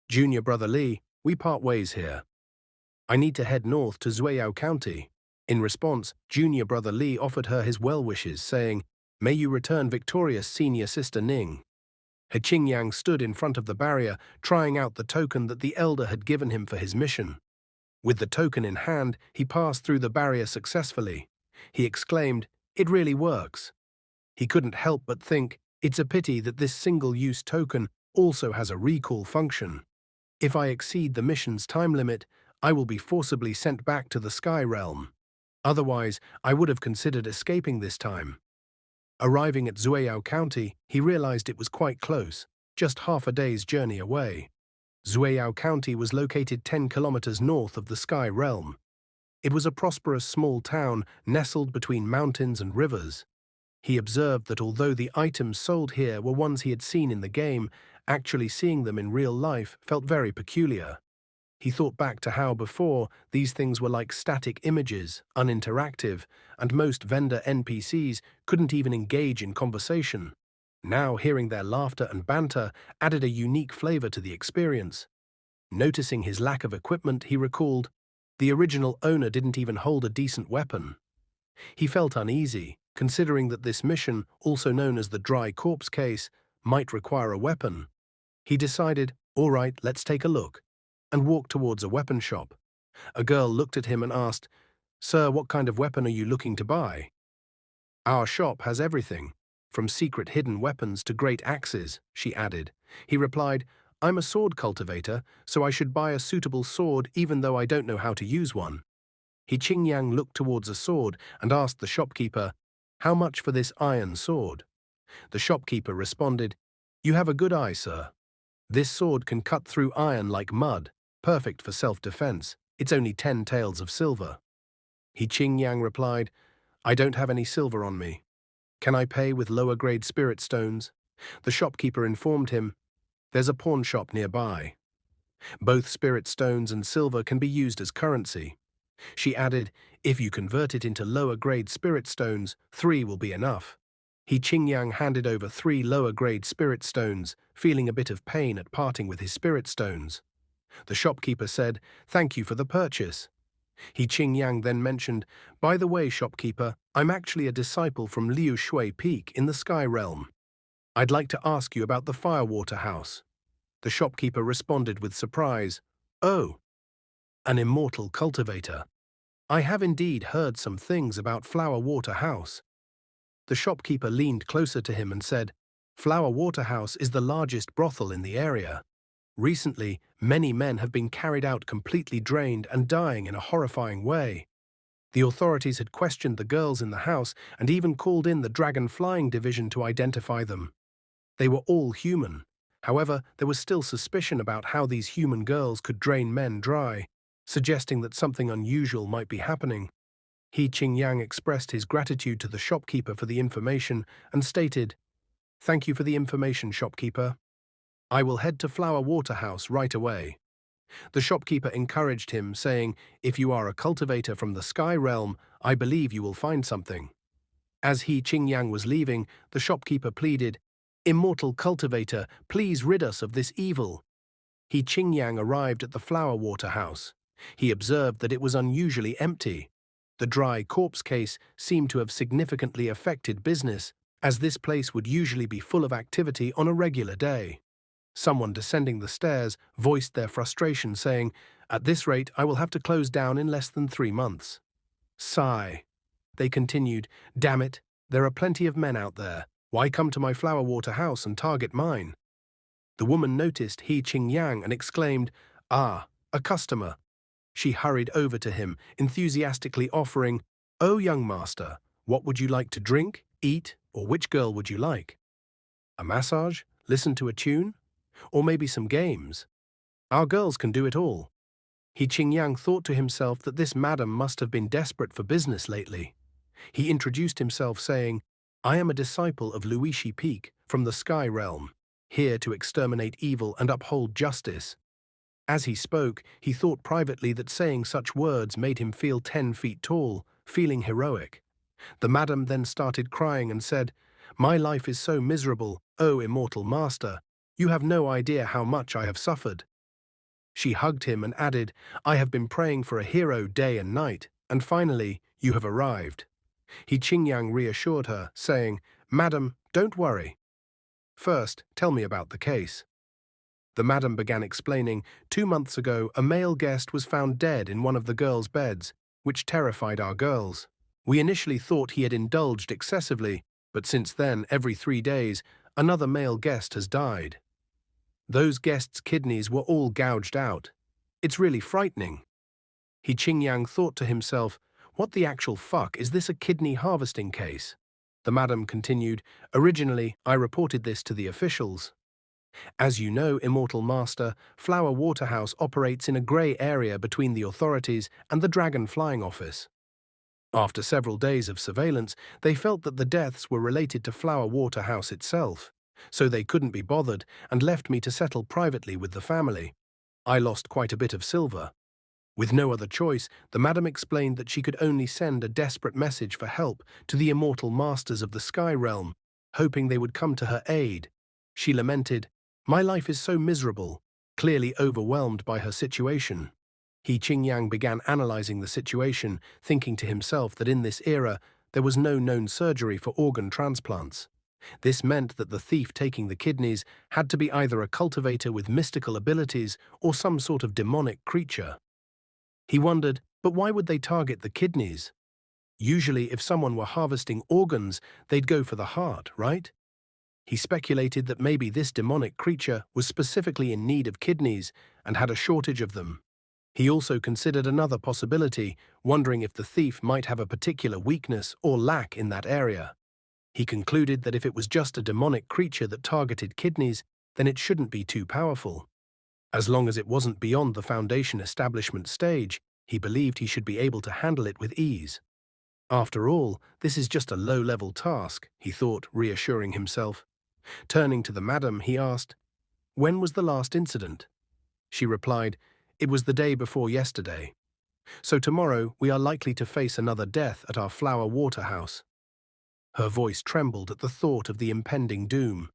"Junior brother Li, we part ways here. I need to head north to Zhuiyao County." In response, junior brother Li offered her his well wishes, saying, "May you return victorious, senior sister Ning." He Qingyang stood in front of the barrier, trying out the token that the elder had given him for his mission. With the token in hand, he passed through the barrier successfully. He exclaimed, "It really works." He couldn't help but think, it's a pity that this single-use token also has a recall function. If I exceed the mission's time limit, I will be forcibly sent back to the Sky Realm. Otherwise, I would have considered escaping this time. Arriving at Zhuiyao County, he realized it was quite close, just half a day's journey away. Zhuiyao County was located 10 kilometers north of the Sky Realm. It was a prosperous small town nestled between mountains and rivers. He observed that although the items sold here were ones he had seen in the game, actually seeing them in real life felt very peculiar. He thought back to how before these things were like static images, uninteractive, and most vendor NPCs couldn't even engage in conversation. Now hearing their laughter and banter added a unique flavor to the experience. Noticing his lack of equipment, he recalled, the original owner didn't even hold a decent weapon. He felt uneasy, considering that this mission, also known as the dry corpse case, might require a weapon. He decided, all right, let's take a look, and walked towards a weapon shop. A girl looked at him and asked, Sir, what kind of weapon are you looking to buy? Our shop has everything, from secret hidden weapons to great axes, she added. He replied, I'm a sword cultivator, so I should buy a suitable sword even though I don't know how to use one. Qingyang looked towards a sword and asked the shopkeeper, How much for this iron sword? The shopkeeper responded, You have a good eye, sir. This sword can cut through iron like mud, perfect for self-defense. It's only 10 taels of silver. Qingyang replied, I don't have any silver on me. Can I pay with lower-grade spirit stones? The shopkeeper informed him, There's a pawn shop nearby. Both spirit stones and silver can be used as currency. She added, If you convert it into lower-grade spirit stones, 3 will be enough. Qingyang handed over 3 lower-grade spirit stones, feeling a bit of pain at parting with his spirit stones. The shopkeeper said, Thank you for the purchase. Qingyang then mentioned, By the way, shopkeeper, I'm actually a disciple from Liu Shui Peak in the Sky Realm. I'd like to ask you about the Firewater House. The shopkeeper responded with surprise, Oh, an immortal cultivator. I have indeed heard some things about Flowerwater House. The shopkeeper leaned closer to him and said, Flowerwater House is the largest brothel in the area. Recently, many men have been carried out completely drained and dying in a horrifying way. The authorities had questioned the girls in the house and even called in the dragon flying division to identify them. They were all human. However, there was still suspicion about how these human girls could drain men dry, suggesting that something unusual might be happening. Qingyang expressed his gratitude to the shopkeeper for the information and stated, Thank you for the information, shopkeeper. I will head to Flowerwater House right away. The shopkeeper encouraged him, saying, If you are a cultivator from the Sky Realm, I believe you will find something. As Qingyang was leaving, the shopkeeper pleaded, Immortal cultivator, please rid us of this evil. Qingyang arrived at the Flowerwater House. He observed that it was unusually empty. The dry corpse case seemed to have significantly affected business, as this place would usually be full of activity on a regular day. Someone descending the stairs voiced their frustration, saying, At this rate, I will have to close down in less than 3 months. Sigh. They continued, Damn it, there are plenty of men out there. Why come to my Flowerwater House and target mine? The woman noticed Qingyang and exclaimed, Ah, a customer. She hurried over to him, enthusiastically offering, Oh, young master, what would you like to drink, eat, or which girl would you like? A massage? Listen to a tune? Or maybe some games? Our girls can do it all. Qingyang thought to himself that this madam must have been desperate for business lately. He introduced himself saying, I am a disciple of Luishi Peak from the Sky Realm, here to exterminate evil and uphold justice. As he spoke, he thought privately that saying such words made him feel 10 feet tall, feeling heroic. The madam then started crying and said, My life is so miserable, O immortal master. You have no idea how much I have suffered. She hugged him and added, I have been praying for a hero day and night, and finally, you have arrived. Qingyang reassured her, saying, Madam, don't worry. First, tell me about the case. The madam began explaining, 2 months ago, a male guest was found dead in one of the girls' beds, which terrified our girls. We initially thought he had indulged excessively, but since then, every 3 days, another male guest has died. Those guests' kidneys were all gouged out. It's really frightening. Qingyang thought to himself, what the actual fuck, is this a kidney harvesting case? The madam continued, Originally, I reported this to the officials. As you know, Immortal Master, Flowerwater House operates in a grey area between the authorities and the Dragon Flying Office. After several days of surveillance, they felt that the deaths were related to Flower Waterhouse itself, so they couldn't be bothered and left me to settle privately with the family. I lost quite a bit of silver. With no other choice, the madam explained that she could only send a desperate message for help to the immortal masters of the sky realm, hoping they would come to her aid. She lamented, "My life is so miserable," clearly overwhelmed by her situation. Qingyang began analyzing the situation, thinking to himself that in this era there was no known surgery for organ transplants. This meant that the thief taking the kidneys had to be either a cultivator with mystical abilities or some sort of demonic creature. He wondered, but why would they target the kidneys? Usually, if someone were harvesting organs, they'd go for the heart, right? He speculated that maybe this demonic creature was specifically in need of kidneys and had a shortage of them. He also considered another possibility, wondering if the thief might have a particular weakness or lack in that area. He concluded that if it was just a demonic creature that targeted kidneys, then it shouldn't be too powerful. As long as it wasn't beyond the foundation establishment stage, he believed he should be able to handle it with ease. After all, this is just a low-level task, he thought, reassuring himself. Turning to the madam, he asked, "When was the last incident?" She replied, "It was the day before yesterday. So tomorrow we are likely to face another death at our Flower Waterhouse." Her voice trembled at the thought of the impending doom.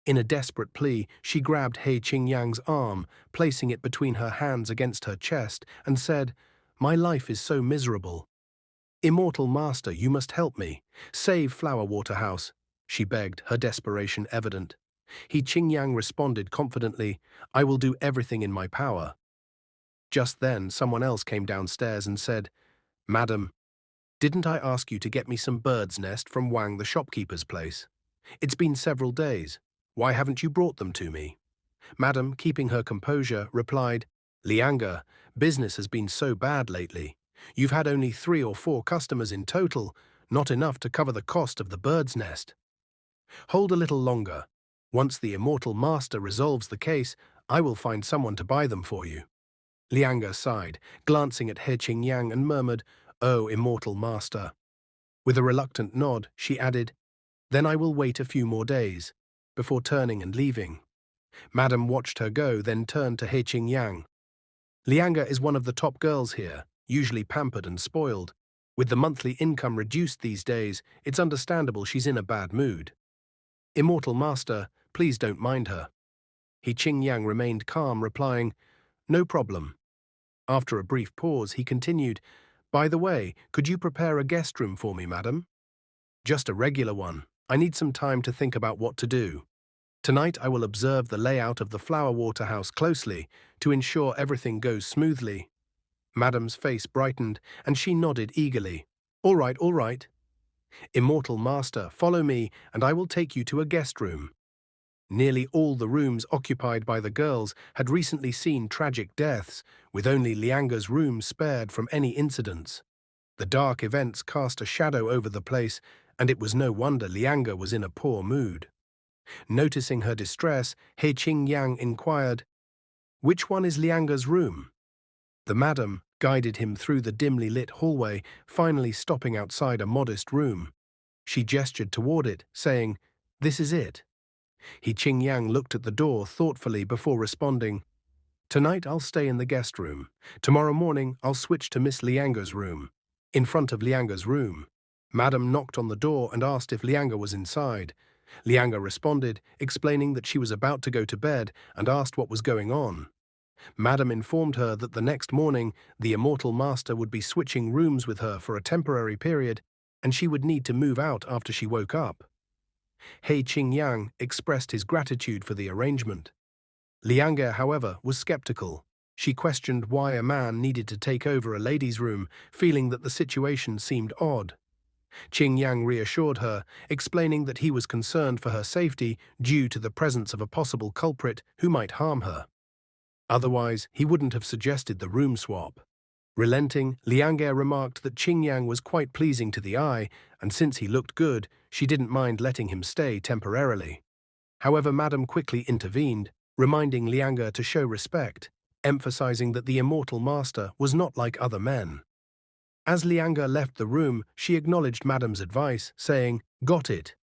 In a desperate plea, she grabbed Qingyang's arm, placing it between her hands against her chest, and said, "My life is so miserable. Immortal Master, you must help me. Save Flower Waterhouse," she begged, her desperation evident. Qingyang responded confidently, "I will do everything in my power." Just then, someone else came downstairs and said, "Madam, didn't I ask you to get me some bird's nest from Wang the shopkeeper's place? It's been several days. Why haven't you brought them to me?" Madam, keeping her composure, replied, "Lianga, business has been so bad lately. You've had only 3 or 4 customers in total, not enough to cover the cost of the bird's nest. Hold a little longer. Once the immortal master resolves the case, I will find someone to buy them for you." Lianga sighed, glancing at He Qingyang and murmured, "Oh, immortal master." With a reluctant nod, she added, "Then I will wait a few more days," before turning and leaving. Madam watched her go, then turned to He Qingyang. "Lianga is one of the top girls here, usually pampered and spoiled. With the monthly income reduced these days, it's understandable she's in a bad mood. Immortal Master, please don't mind her." He Qingyang remained calm, replying, "No problem." After a brief pause, he continued, "By the way, could you prepare a guest room for me, madam?" "Just a regular one. I need some time to think about what to do. Tonight I will observe the layout of the Flower Waterhouse closely to ensure everything goes smoothly." Madam's face brightened, and she nodded eagerly. All right, all right. Immortal Master, follow me, and I will take you to a guest room." Nearly all the rooms occupied by the girls had recently seen tragic deaths, with only Lianga's room spared from any incidents. The dark events cast a shadow over the place, and it was no wonder Lianga was in a poor mood. Noticing her distress, He Qingyang inquired, "Which one is Lianga's room?" The madam guided him through the dimly lit hallway, finally stopping outside a modest room. She gestured toward it, saying, "This is it." He Qingyang looked at the door thoughtfully before responding, "Tonight I'll stay in the guest room. Tomorrow morning I'll switch to Miss Lianga's room." In front of Lianga's room, Madam knocked on the door and asked if Lianga was inside. Lianga responded, explaining that she was about to go to bed, and asked what was going on. Madam informed her that the next morning the immortal master would be switching rooms with her for a temporary period, and she would need to move out after she woke up. He Qingyang expressed his gratitude for the arrangement. Lianga, however, was skeptical. She questioned why a man needed to take over a lady's room, feeling that the situation seemed odd. Qingyang reassured her, explaining that he was concerned for her safety due to the presence of a possible culprit who might harm her. Otherwise, he wouldn't have suggested the room swap. Relenting, Lianga remarked that Qingyang was quite pleasing to the eye, and since he looked good, she didn't mind letting him stay temporarily. However, Madam quickly intervened, reminding Lianga to show respect, emphasizing that the immortal master was not like other men. As Lianga left the room, she acknowledged Madam's advice, saying, "Got it."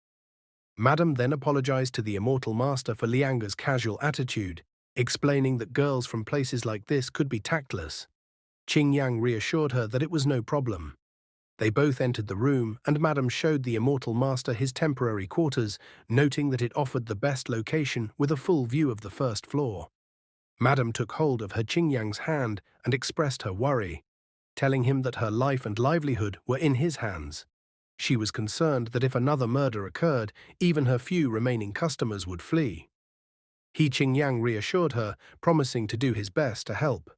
Madam then apologized to the immortal master for Lianga's casual attitude, explaining that girls from places like this could be tactless. Qingyang reassured her that it was no problem. They both entered the room, and Madam showed the immortal master his temporary quarters, noting that it offered the best location with a full view of the first floor. Madam took hold of her Qingyang's hand and expressed her worry, telling him that her life and livelihood were in his hands. She was concerned that if another murder occurred, even her few remaining customers would flee. He Qingyang reassured her, promising to do his best to help.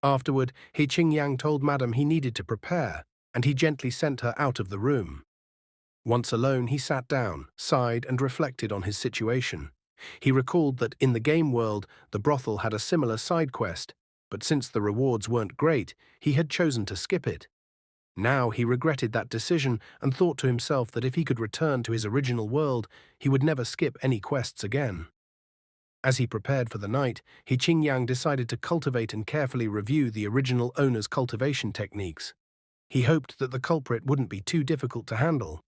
Afterward, He Qingyang told Madam he needed to prepare, and he gently sent her out of the room. Once alone, he sat down, sighed, and reflected on his situation. He recalled that in the game world, the brothel had a similar side quest, but since the rewards weren't great, he had chosen to skip it. Now he regretted that decision and thought to himself that if he could return to his original world, he would never skip any quests again. As he prepared for the night, He Qingyang decided to cultivate and carefully review the original owner's cultivation techniques. He hoped that the culprit wouldn't be too difficult to handle,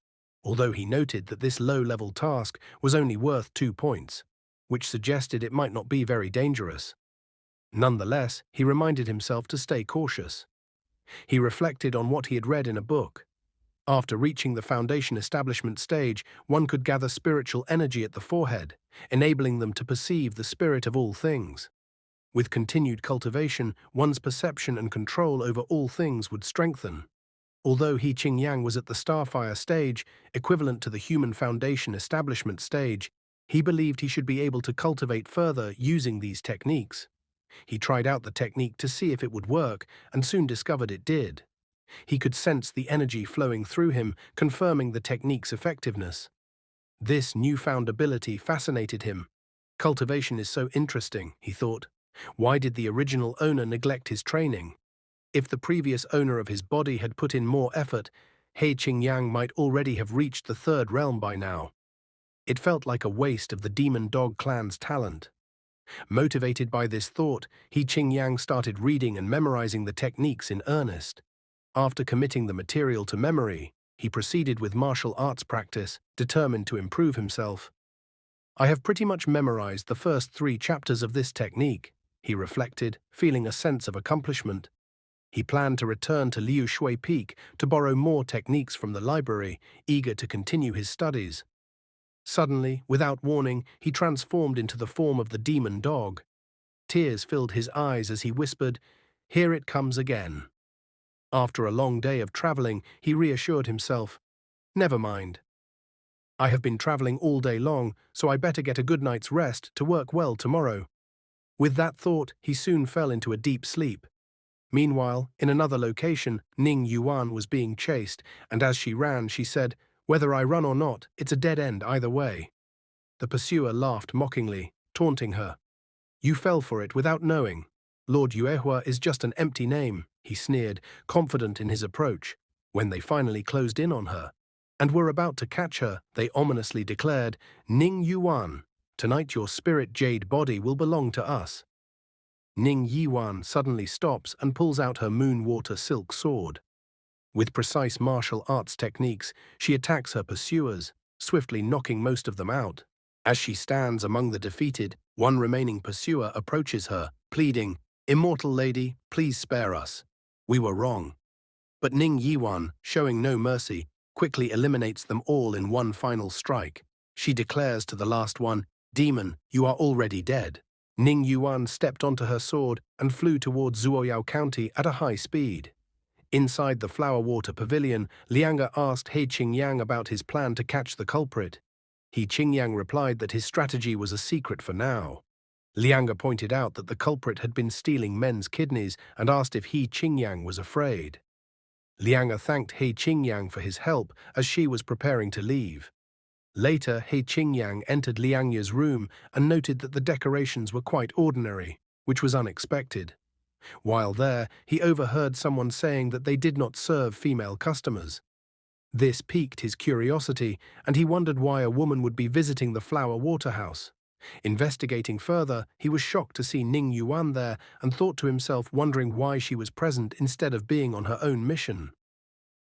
although he noted that this low-level task was only worth 2 points, which suggested it might not be very dangerous. Nonetheless, he reminded himself to stay cautious. He reflected on what he had read in a book. After reaching the foundation establishment stage, one could gather spiritual energy at the forehead, enabling them to perceive the spirit of all things. With continued cultivation, one's perception and control over all things would strengthen. Although He Qingyang was at the Starfire stage, equivalent to the human foundation establishment stage, he believed he should be able to cultivate further using these techniques. He tried out the technique to see if it would work, and soon discovered it did. He could sense the energy flowing through him, confirming the technique's effectiveness. This newfound ability fascinated him. Cultivation is so interesting, he thought. Why did the original owner neglect his training? If the previous owner of his body had put in more effort, He Qingyang might already have reached the third realm by now. It felt like a waste of the Demon Dog clan's talent. Motivated by this thought, He Qingyang started reading and memorizing the techniques in earnest. After committing the material to memory, he proceeded with martial arts practice, determined to improve himself. I have pretty much memorized the first 3 chapters of this technique, he reflected, feeling a sense of accomplishment. He planned to return to Liu Shui Peak to borrow more techniques from the library, eager to continue his studies. Suddenly, without warning, he transformed into the form of the demon dog. Tears filled his eyes as he whispered, "Here it comes again." After a long day of traveling, he reassured himself, "Never mind. I have been traveling all day long, so I better get a good night's rest to work well tomorrow." With that thought, he soon fell into a deep sleep. Meanwhile, in another location, Ning Yuan was being chased, and as she ran, she said, "Whether I run or not, it's a dead end either way." The pursuer laughed mockingly, taunting her. "You fell for it without knowing. Lord Yuehua is just an empty name," he sneered, confident in his approach. When they finally closed in on her and were about to catch her, they ominously declared, "Ning Yuan, tonight your spirit jade body will belong to us." Ning Yuan suddenly stops and pulls out her moon-water silk sword. With precise martial arts techniques, she attacks her pursuers, swiftly knocking most of them out. As she stands among the defeated, one remaining pursuer approaches her, pleading, "Immortal lady, please spare us. We were wrong." But Ning Yuan, showing no mercy, quickly eliminates them all in one final strike. She declares to the last one, "Demon, you are already dead." Ning Yuan stepped onto her sword and flew towards Zuoyao County at a high speed. Inside the Flower Water Pavilion, Lianga asked He Qingyang about his plan to catch the culprit. He Qingyang replied that his strategy was a secret for now. Lianga pointed out that the culprit had been stealing men's kidneys and asked if He Qingyang was afraid. Lianga thanked He Qingyang for his help as she was preparing to leave. Later, He Qingyang entered Lianga's room and noted that the decorations were quite ordinary, which was unexpected. While there, he overheard someone saying that they did not serve female customers. This piqued his curiosity, and he wondered why a woman would be visiting the Flower Water House. Investigating further, he was shocked to see Ning Yuan there and thought to himself, wondering why she was present instead of being on her own mission.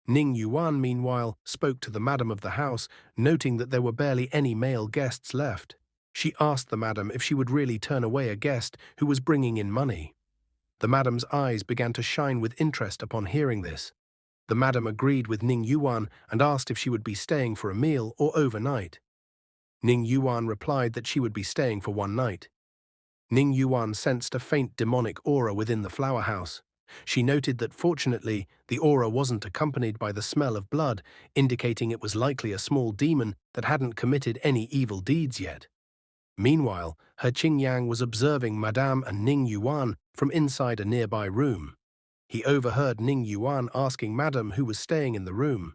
Ning Yuan, meanwhile, spoke to the madam of the house, noting that there were barely any male guests left. She asked the madam if she would really turn away a guest who was bringing in money. The madam's eyes began to shine with interest upon hearing this. The madam agreed with Ning Yuan and asked if she would be staying for a meal or overnight. Ning Yuan replied that she would be staying for one night. Ning Yuan sensed a faint demonic aura within the flower house. She noted that fortunately, the aura wasn't accompanied by the smell of blood, indicating it was likely a small demon that hadn't committed any evil deeds yet. Meanwhile, He Qingyang was observing Madame and Ning Yuan from inside a nearby room. He overheard Ning Yuan asking Madame who was staying in the room.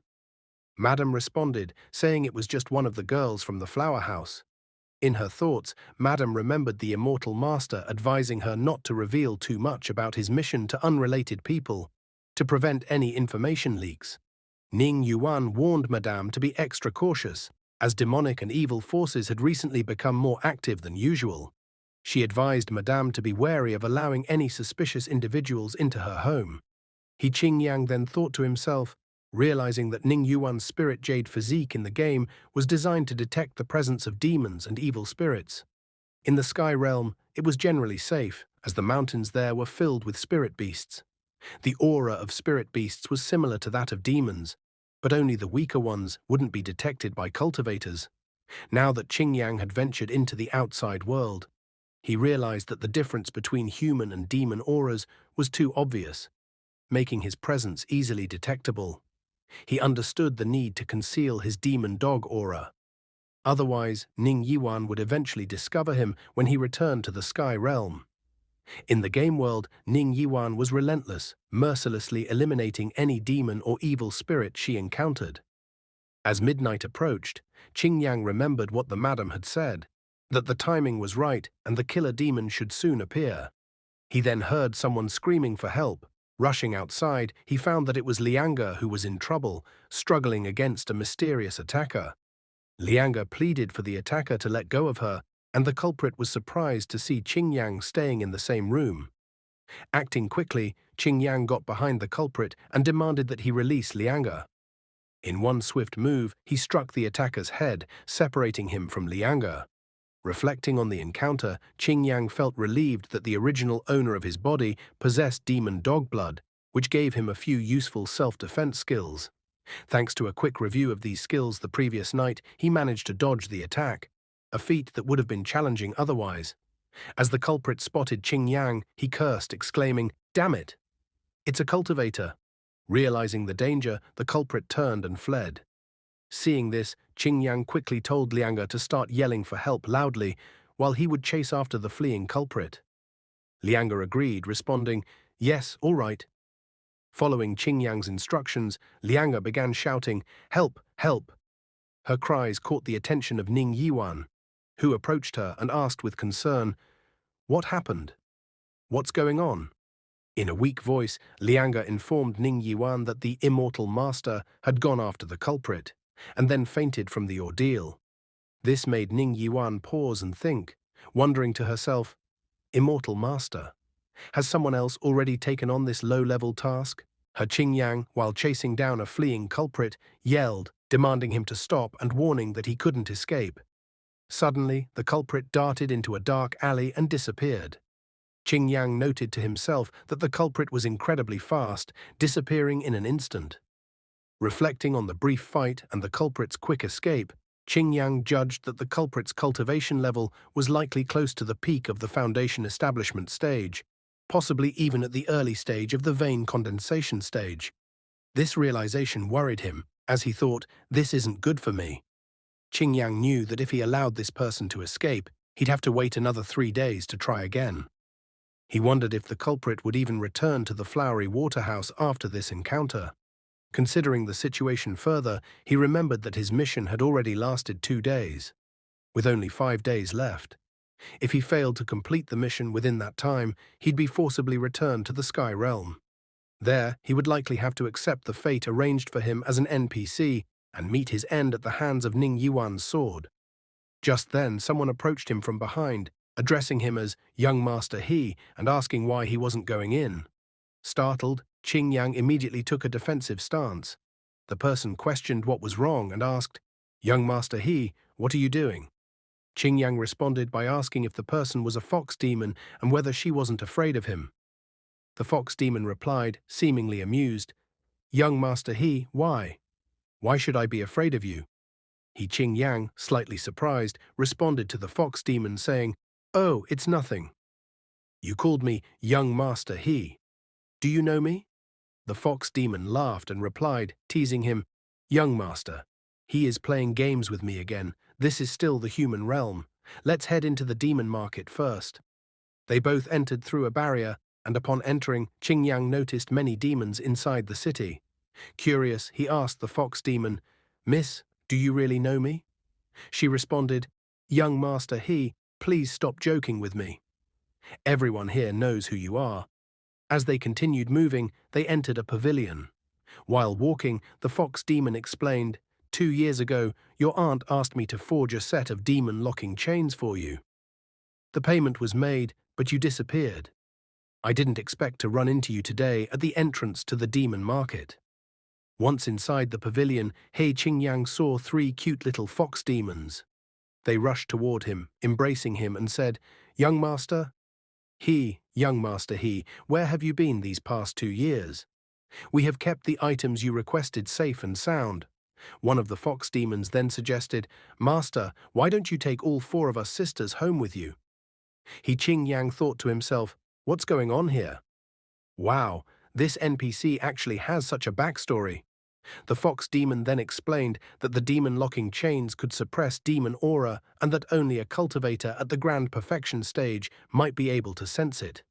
Madame responded, saying it was just one of the girls from the flower house. In her thoughts, Madame remembered the immortal master advising her not to reveal too much about his mission to unrelated people, to prevent any information leaks. Ning Yuan warned Madame to be extra cautious, as demonic and evil forces had recently become more active than usual. She advised Madame to be wary of allowing any suspicious individuals into her home. He Qingyang then thought to himself, realizing that Ning Yuan's spirit jade physique in the game was designed to detect the presence of demons and evil spirits. In the Sky Realm, it was generally safe, as the mountains there were filled with spirit beasts. The aura of spirit beasts was similar to that of demons, but only the weaker ones wouldn't be detected by cultivators. Now that Qingyang had ventured into the outside world, he realized that the difference between human and demon auras was too obvious, making his presence easily detectable. He understood the need to conceal his demon dog aura. Otherwise, Ning Yuan would eventually discover him when he returned to the Sky Realm. In the game world, Ning Yuan was relentless, mercilessly eliminating any demon or evil spirit she encountered. As midnight approached, Qingyang remembered what the madam had said, that the timing was right and the killer demon should soon appear. He then heard someone screaming for help. Rushing outside, he found that it was Lianga who was in trouble, struggling against a mysterious attacker. Lianga pleaded for the attacker to let go of her, and the culprit was surprised to see Qingyang staying in the same room. Acting quickly, Qingyang got behind the culprit and demanded that he release Lianga. In one swift move, he struck the attacker's head, separating him from Lianga. Reflecting on the encounter, Qingyang felt relieved that the original owner of his body possessed demon dog blood, which gave him a few useful self-defense skills. Thanks to a quick review of these skills the previous night, he managed to dodge the attack, a feat that would have been challenging otherwise. As the culprit spotted Qingyang, he cursed, exclaiming, "Damn it! It's a cultivator!" Realizing the danger, the culprit turned and fled. Seeing this, Qingyang quickly told Lianga to start yelling for help loudly, while he would chase after the fleeing culprit. Lianga agreed, responding, "Yes, all right." Following Qingyang's instructions, Lianga began shouting, "Help! Help!" Her cries caught the attention of Ning Yuan, who approached her and asked with concern, "What happened? What's going on?" In a weak voice, Lianga informed Ning Yuan that the immortal master had gone after the culprit, and then fainted from the ordeal. This made Ning Yuan pause and think, wondering to herself, "Immortal master? Has someone else already taken on this low-level task?" He Qingyang, while chasing down a fleeing culprit, yelled, demanding him to stop and warning that he couldn't escape. Suddenly, the culprit darted into a dark alley and disappeared. Qingyang noted to himself that the culprit was incredibly fast, disappearing in an instant. Reflecting on the brief fight and the culprit's quick escape, Qingyang judged that the culprit's cultivation level was likely close to the peak of the foundation establishment stage, possibly even at the early stage of the vein condensation stage. This realization worried him, as he thought, "This isn't good for me." Qingyang knew that if he allowed this person to escape, he'd have to wait another 3 days to try again. He wondered if the culprit would even return to the flowery waterhouse after this encounter. Considering the situation further, he remembered that his mission had already lasted 2 days, with only 5 days left. If he failed to complete the mission within that time, he'd be forcibly returned to the Sky Realm. There, he would likely have to accept the fate arranged for him as an NPC and meet his end at the hands of Ning Yuan's sword. Just then, someone approached him from behind, addressing him as Young Master He and asking why he wasn't going in. Startled, Qing Yang immediately took a defensive stance. The person questioned what was wrong and asked, Young Master He, what are you doing? Qing Yang responded by asking if the person was a fox demon and whether she wasn't afraid of him. The fox demon replied, seemingly amused, Young Master He, why? Why should I be afraid of you? Qing Yang, slightly surprised, responded to the fox demon saying, Oh, it's nothing. You called me Young Master He. Do you know me? The fox demon laughed and replied, teasing him, Young Master, he is playing games with me again. This is still the human realm. Let's head into the demon market first. They both entered through a barrier, and upon entering, Qing Yang noticed many demons inside the city. Curious, he asked the fox demon, Miss, do you really know me? She responded, Young Master He, please stop joking with me. Everyone here knows who you are. As they continued moving, they entered a pavilion. While walking, the fox demon explained, 2 years ago, your aunt asked me to forge a set of demon-locking chains for you. The payment was made, but you disappeared. I didn't expect to run into you today at the entrance to the demon market. Once inside the pavilion, Qing Yang saw 3 cute little fox demons. They rushed toward him, embracing him, and said, Young Master Young Master He, where have you been these past 2 years? We have kept the items you requested safe and sound. One of the fox demons then suggested, Master, why don't you take all 4 of us sisters home with you? Qing Yang thought to himself, what's going on here? Wow, this NPC actually has such a backstory. The fox demon then explained that the demon-locking chains could suppress demon aura and that only a cultivator at the grand perfection stage might be able to sense it.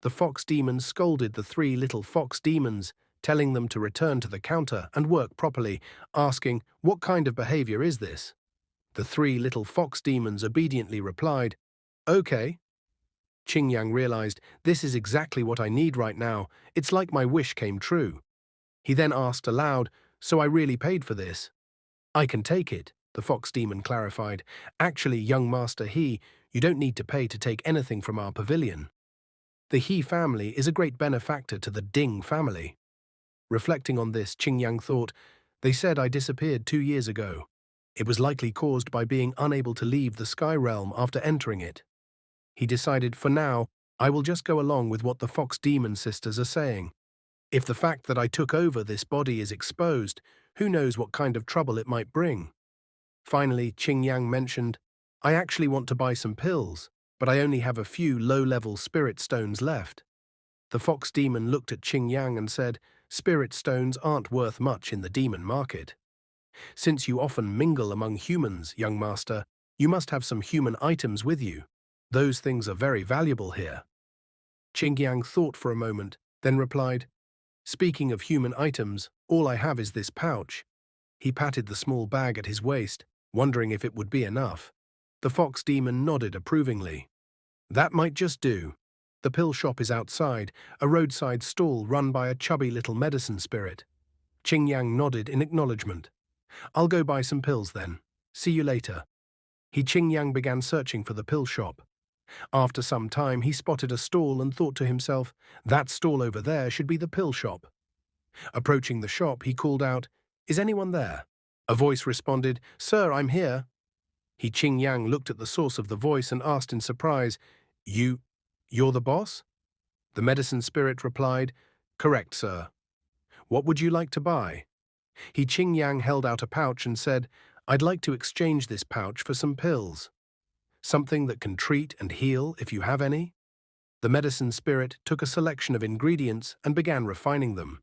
The fox demon scolded the 3 little fox demons, telling them to return to the counter and work properly, asking, what kind of behavior is this? The 3 little fox demons obediently replied, Okay. Qing Yang realized, this is exactly what I need right now. It's like my wish came true. He then asked aloud, so I really paid for this? I can take it, the fox demon clarified. Actually, Young Master He, you don't need to pay to take anything from our pavilion. The He family is a great benefactor to the Ding family. Reflecting on this, Qing Yang thought, they said I disappeared 2 years ago. It was likely caused by being unable to leave the Sky Realm after entering it. He decided, for now, I will just go along with what the fox demon sisters are saying. If the fact that I took over this body is exposed, who knows what kind of trouble it might bring? Finally, Qing Yang mentioned, I actually want to buy some pills, but I only have a few low-level spirit stones left. The fox demon looked at Qing Yang and said, spirit stones aren't worth much in the demon market. Since you often mingle among humans, young master, you must have some human items with you. Those things are very valuable here. Qing Yang thought for a moment, then replied, Speaking of human items, all I have is this pouch. He patted the small bag at his waist, wondering if it would be enough. The fox demon nodded approvingly. That might just do. The pill shop is outside, a roadside stall run by a chubby little medicine spirit. Qing Yang nodded in acknowledgement. I'll go buy some pills then. See you later. Qing Yang began searching for the pill shop. After some time, he spotted a stall and thought to himself, that stall over there should be the pill shop. Approaching the shop, he called out, Is anyone there? A voice responded, Sir, I'm here. Qing Yang looked at the source of the voice and asked in surprise, You're the boss? The medicine spirit replied, Correct, sir. What would you like to buy? Qing Yang held out a pouch and said, I'd like to exchange this pouch for some pills. Something that can treat and heal if you have any? The medicine spirit took a selection of ingredients and began refining them.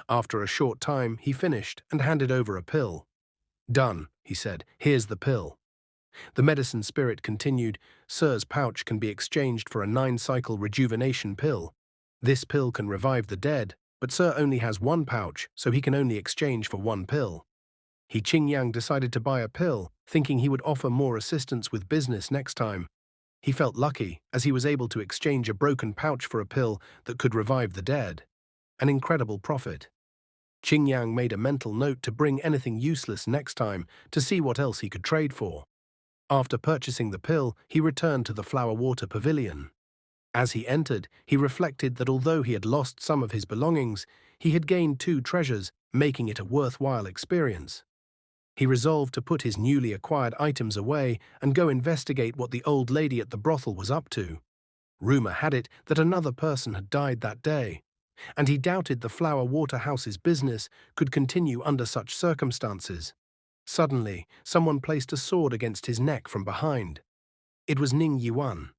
After a short time, he finished and handed over a pill. Done, he said. Here's the pill. The medicine spirit continued, Sir's pouch can be exchanged for a 9-cycle rejuvenation pill. This pill can revive the dead, but Sir only has 1 pouch, so he can only exchange for 1 pill. Qing Yang decided to buy a pill, thinking he would offer more assistance with business next time. He felt lucky, as he was able to exchange a broken pouch for a pill that could revive the dead. An incredible profit. Qing Yang made a mental note to bring anything useless next time to see what else he could trade for. After purchasing the pill, he returned to the flower water pavilion. As he entered, he reflected that although he had lost some of his belongings, he had gained 2 treasures, making it a worthwhile experience. He resolved to put his newly acquired items away and go investigate what the old lady at the brothel was up to. Rumor had it that another person had died that day, and he doubted the flower water house's business could continue under such circumstances. Suddenly, someone placed a sword against his neck from behind. It was Ning Yuan.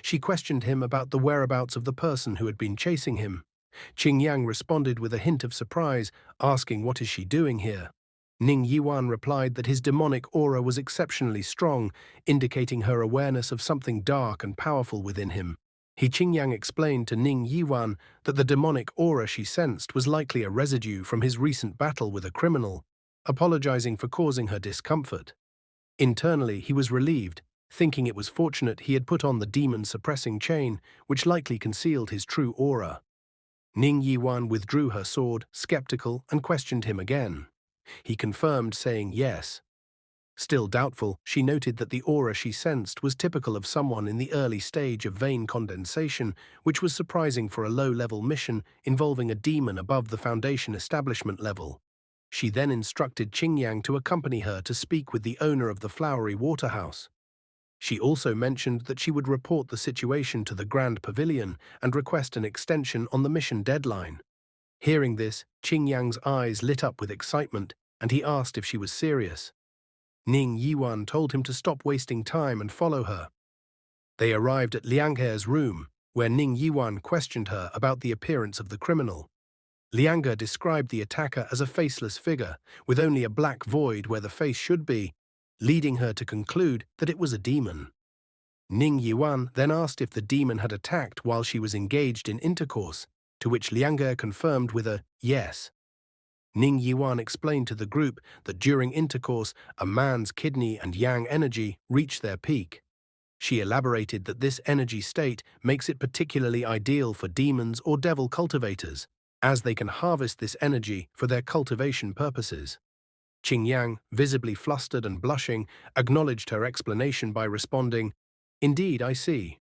She questioned him about the whereabouts of the person who had been chasing him. Qing Yang responded with a hint of surprise, asking what is she doing here. Ning Yuan replied that his demonic aura was exceptionally strong, indicating her awareness of something dark and powerful within him. Qing Yang explained to Ning Yuan that the demonic aura she sensed was likely a residue from his recent battle with a criminal, apologizing for causing her discomfort. Internally, he was relieved, thinking it was fortunate he had put on the demon-suppressing chain, which likely concealed his true aura. Ning Yuan withdrew her sword, skeptical, and questioned him again. He confirmed, saying yes. Still doubtful, she noted that the aura she sensed was typical of someone in the early stage of vein condensation, which was surprising for a low-level mission involving a demon above the Foundation establishment level. She then instructed Qing Yang to accompany her to speak with the owner of the flowery waterhouse. She also mentioned that she would report the situation to the Grand Pavilion and request an extension on the mission deadline. Hearing this, Qing Yang's eyes lit up with excitement, and he asked if she was serious. Ning Yuan told him to stop wasting time and follow her. They arrived at Liang He's room, where Ning Yuan questioned her about the appearance of the criminal. Liang He described the attacker as a faceless figure, with only a black void where the face should be, leading her to conclude that it was a demon. Ning Yuan then asked if the demon had attacked while she was engaged in intercourse, to which Liang He confirmed with a yes. Ning Yuan explained to the group that during intercourse, a man's kidney and yang energy reach their peak. She elaborated that this energy state makes it particularly ideal for demons or devil cultivators, as they can harvest this energy for their cultivation purposes. Qing Yang, visibly flustered and blushing, acknowledged her explanation by responding, "Indeed, I see."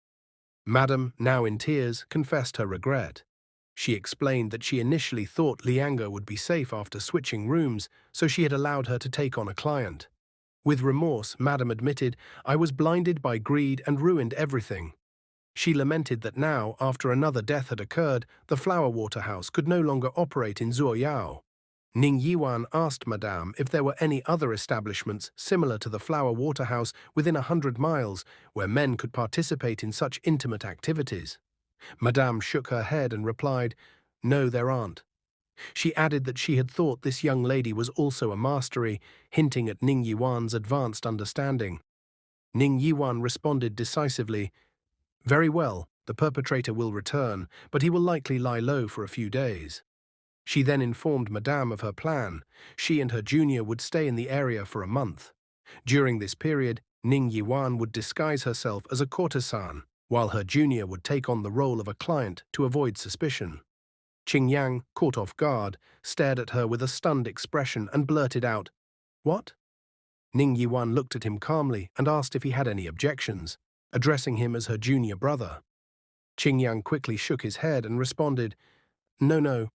Madam, now in tears, confessed her regret. She explained that she initially thought Liang He would be safe after switching rooms, so she had allowed her to take on a client. With remorse, Madam admitted, "I was blinded by greed and ruined everything." She lamented that now, after another death had occurred, the flower water house could no longer operate in Zuoyao. Ning Yuan asked Madame if there were any other establishments similar to the flower water house within 100 miles where men could participate in such intimate activities. Madame shook her head and replied, "No, there aren't." She added that she had thought this young lady was also a mastery, hinting at Ning Yuan's advanced understanding. Ning Yuan responded decisively, "Very well, the perpetrator will return, but he will likely lie low for a few days." She then informed Madame of her plan. She and her junior would stay in the area for a month. During this period, Ning Yuan would disguise herself as a courtesan, while her junior would take on the role of a client to avoid suspicion. Qing Yang, caught off guard, stared at her with a stunned expression and blurted out, "What?" Ning Yuan looked at him calmly and asked if he had any objections, addressing him as her junior brother. Qing Yang quickly shook his head and responded, No,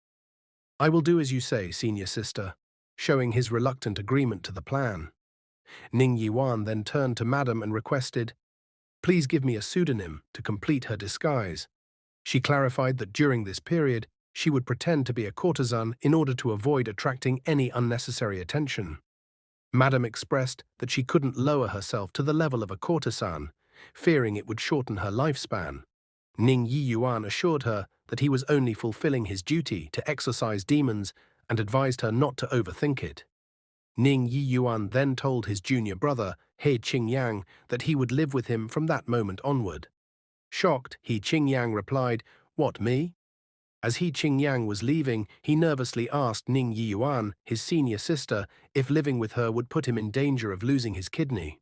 I will do as you say, senior sister," showing his reluctant agreement to the plan. Ning Yuan then turned to Madam and requested, "Please give me a pseudonym to complete her disguise." She clarified that during this period, she would pretend to be a courtesan in order to avoid attracting any unnecessary attention. Madam expressed that she couldn't lower herself to the level of a courtesan, fearing it would shorten her lifespan. Ning Yuan assured her that he was only fulfilling his duty to exorcise demons and advised her not to overthink it. Ning Yuan then told his junior brother, Qing Yang, that he would live with him from that moment onward. Shocked, Qing Yang replied, "What, me?" As Qing Yang was leaving, he nervously asked Ning Yuan, his senior sister, if living with her would put him in danger of losing his kidney.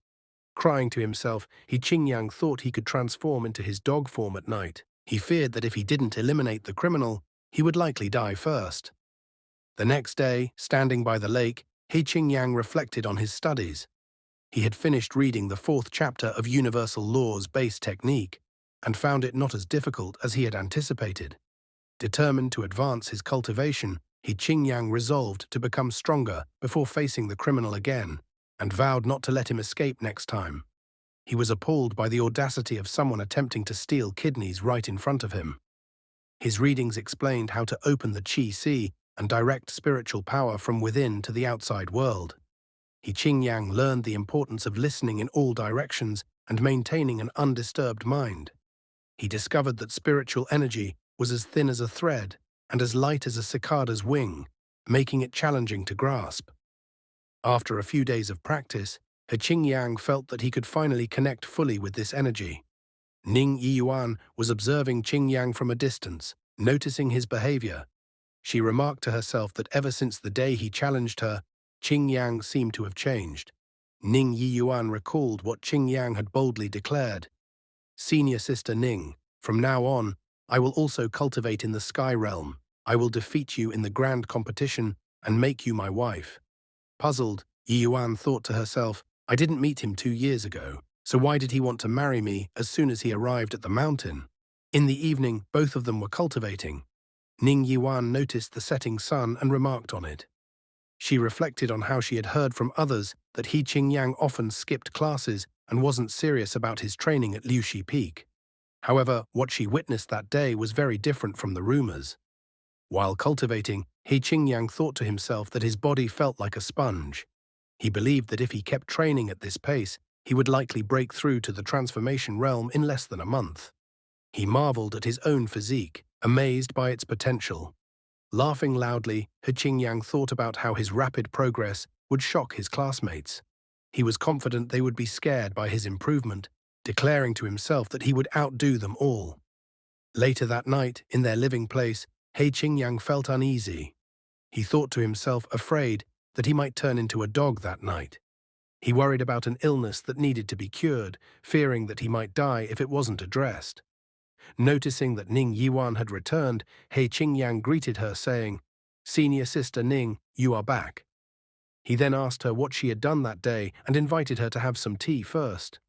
Crying to himself, Qing Yang thought he could transform into his dog form at night. He feared that if he didn't eliminate the criminal, he would likely die first. The next day, standing by the lake, Qing Yang reflected on his studies. He had finished reading the fourth chapter of Universal Law's base technique and found it not as difficult as he had anticipated. Determined to advance his cultivation, Qingyang resolved to become stronger before facing the criminal again and vowed not to let him escape next time. He was appalled by the audacity of someone attempting to steal kidneys right in front of him. His readings explained how to open the Qi Sea and direct spiritual power from within to the outside world. Qingyang learned the importance of listening in all directions and maintaining an undisturbed mind. He discovered that spiritual energy was as thin as a thread and as light as a cicada's wing, making it challenging to grasp. After a few days of practice, Qingyang felt that he could finally connect fully with this energy. Ning Yiyuan was observing Qingyang from a distance, noticing his behavior. She remarked to herself that ever since the day he challenged her, Qingyang seemed to have changed. Ning Yiyuan recalled what Qingyang had boldly declared. "Senior sister Ning, from now on, I will also cultivate in the sky realm. I will defeat you in the grand competition and make you my wife." Puzzled, Yiyuan thought to herself, "I didn't meet him 2 years ago, so why did he want to marry me as soon as he arrived at the mountain?" In the evening, both of them were cultivating. Ning Yiyuan noticed the setting sun and remarked on it. She reflected on how she had heard from others that Qingyang often skipped classes and wasn't serious about his training at Liuxi Peak. However, what she witnessed that day was very different from the rumors. While cultivating, Qingyang thought to himself that his body felt like a sponge. He believed that if he kept training at this pace, he would likely break through to the transformation realm in less than a month. He marveled at his own physique, amazed by its potential. Laughing loudly, Qingyang thought about how his rapid progress would shock his classmates. He was confident they would be scared by his improvement, declaring to himself that he would outdo them all. Later that night, in their living place, Qingyang felt uneasy. He thought to himself, afraid that he might turn into a dog that night. He worried about an illness that needed to be cured, fearing that he might die if it wasn't addressed. Noticing that Ning Yiyuan had returned, Qingyang greeted her, saying, "Senior sister Ning, you are back." He then asked her what she had done that day and invited her to have some tea first.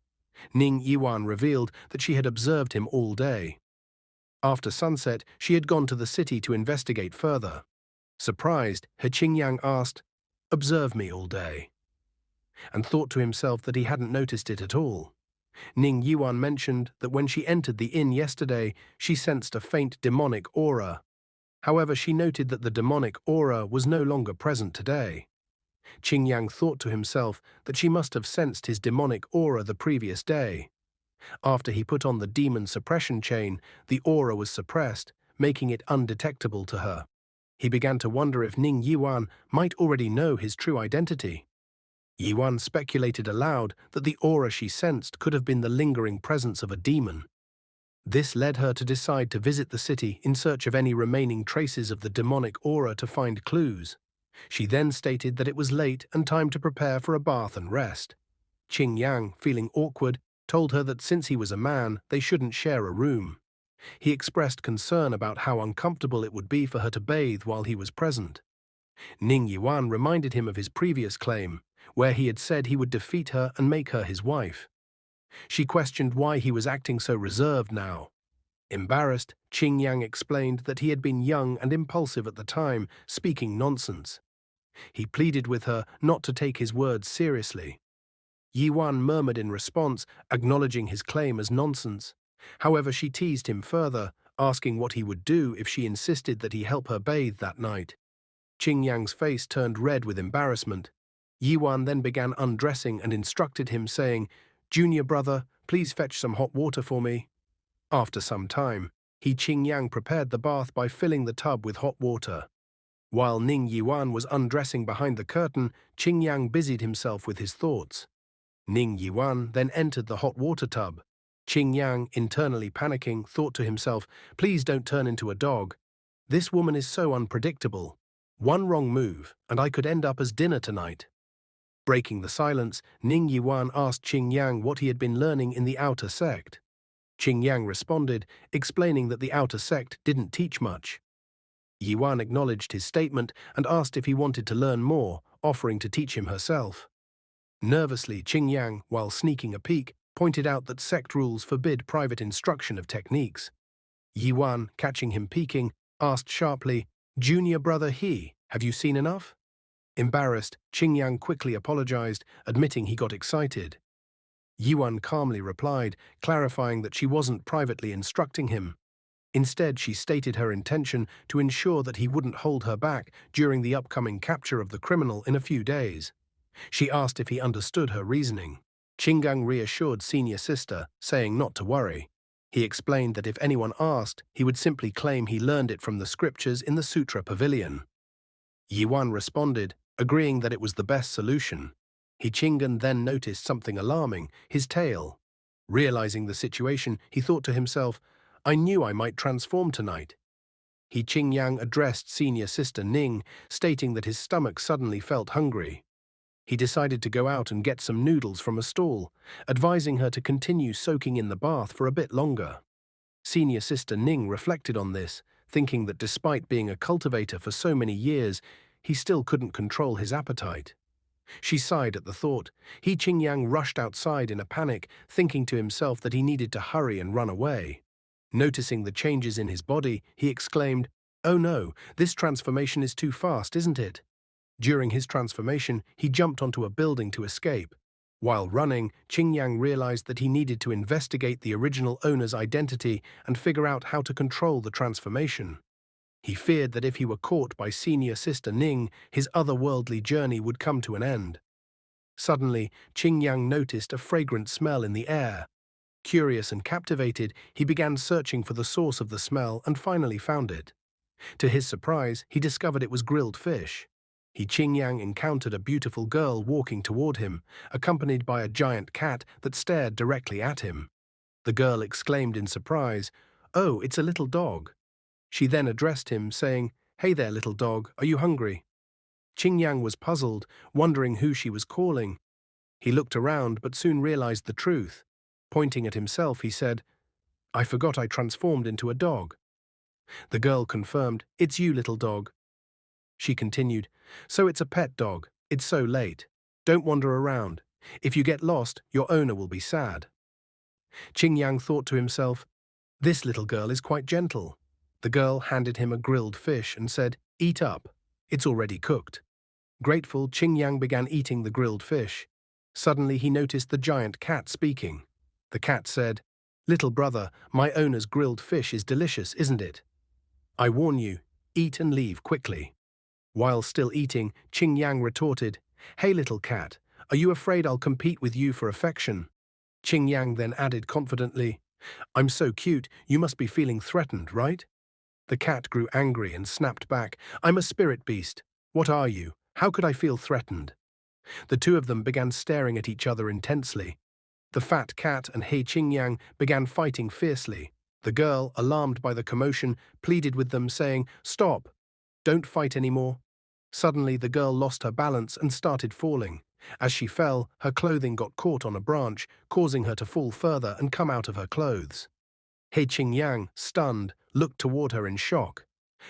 Ning Yiyuan revealed that she had observed him all day. After sunset, she had gone to the city to investigate further. Surprised, Qingyang asked, "Observe me all day," and thought to himself that he hadn't noticed it at all. Ning Yiyuan mentioned that when she entered the inn yesterday, she sensed a faint demonic aura. However, she noted that the demonic aura was no longer present today. Qingyang thought to himself that she must have sensed his demonic aura the previous day. After he put on the demon suppression chain, the aura was suppressed, making it undetectable to her. He began to wonder if Ning Yiyuan might already know his true identity. Yiyuan speculated aloud that the aura she sensed could have been the lingering presence of a demon. This led her to decide to visit the city in search of any remaining traces of the demonic aura to find clues. She then stated that it was late and time to prepare for a bath and rest. Qingyang, feeling awkward, told her that since he was a man, they shouldn't share a room. He expressed concern about how uncomfortable it would be for her to bathe while he was present. Ning Yiyuan reminded him of his previous claim, where he had said he would defeat her and make her his wife. She questioned why he was acting so reserved now. Embarrassed, Qingyang explained that he had been young and impulsive at the time, speaking nonsense. He pleaded with her not to take his words seriously. Yiyuan murmured in response, acknowledging his claim as nonsense. However, she teased him further, asking what he would do if she insisted that he help her bathe that night. Qingyang's face turned red with embarrassment. Yiyuan then began undressing and instructed him, saying, "Junior brother, please fetch some hot water for me." After some time, Qingyang prepared the bath by filling the tub with hot water. While Ning Yiyuan was undressing behind the curtain, Qingyang busied himself with his thoughts. Ning Yiyuan then entered the hot water tub. Qingyang, internally panicking, thought to himself, "Please don't turn into a dog. This woman is so unpredictable. One wrong move, and I could end up as dinner tonight." Breaking the silence, Ning Yiyuan asked Qingyang what he had been learning in the outer sect. Qingyang responded, explaining that the outer sect didn't teach much. Yiyuan acknowledged his statement and asked if he wanted to learn more, offering to teach him herself. Nervously, Qingyang, while sneaking a peek, pointed out that sect rules forbid private instruction of techniques. Yiwan, catching him peeking, asked sharply, "Junior brother He, have you seen enough?" Embarrassed, Qingyang quickly apologized, admitting he got excited. Yiwan calmly replied, clarifying that she wasn't privately instructing him. Instead, she stated her intention to ensure that he wouldn't hold her back during the upcoming capture of the criminal in a few days. She asked if he understood her reasoning. Qingyang reassured senior sister, saying not to worry. He explained that if anyone asked, he would simply claim he learned it from the scriptures in the Sutra Pavilion. Yiwan responded, agreeing that it was the best solution. Qingyang then noticed something alarming, his tail. Realizing the situation, he thought to himself, "I knew I might transform tonight." Qingyang addressed senior sister Ning, stating that his stomach suddenly felt hungry. He decided to go out and get some noodles from a stall, advising her to continue soaking in the bath for a bit longer. Senior sister Ning reflected on this, thinking that despite being a cultivator for so many years, he still couldn't control his appetite. She sighed at the thought. Qingyang rushed outside in a panic, thinking to himself that he needed to hurry and run away. Noticing the changes in his body, he exclaimed, "Oh no, this transformation is too fast, isn't it?" During his transformation, he jumped onto a building to escape. While running, Qingyang realized that he needed to investigate the original owner's identity and figure out how to control the transformation. He feared that if he were caught by senior sister Ning, his otherworldly journey would come to an end. Suddenly, Qingyang noticed a fragrant smell in the air. Curious and captivated, he began searching for the source of the smell and finally found it. To his surprise, he discovered it was grilled fish. Qingyang encountered a beautiful girl walking toward him, accompanied by a giant cat that stared directly at him. The girl exclaimed in surprise, "Oh, it's a little dog." She then addressed him, saying, "Hey there, little dog, are you hungry?" Qingyang was puzzled, wondering who she was calling. He looked around but soon realized the truth. Pointing at himself, he said, "I forgot I transformed into a dog." The girl confirmed, "It's you, little dog." She continued, "So it's a pet dog. It's so late. Don't wander around. If you get lost, your owner will be sad." Qingyang thought to himself, "This little girl is quite gentle." The girl handed him a grilled fish and said, "Eat up. It's already cooked." Grateful, Qingyang began eating the grilled fish. Suddenly he noticed the giant cat speaking. The cat said, "Little brother, my owner's grilled fish is delicious, isn't it? I warn you, eat and leave quickly." While still eating, Qingyang retorted, "Hey little cat, are you afraid I'll compete with you for affection?" Qingyang then added confidently, "I'm so cute, you must be feeling threatened, right?" The cat grew angry and snapped back, "I'm a spirit beast. What are you? How could I feel threatened?" The two of them began staring at each other intensely. The fat cat and Qingyang began fighting fiercely. The girl, alarmed by the commotion, pleaded with them, saying, "Stop! Don't fight anymore." Suddenly, the girl lost her balance and started falling. As she fell, her clothing got caught on a branch, causing her to fall further and come out of her clothes. Qingyang, stunned, looked toward her in shock.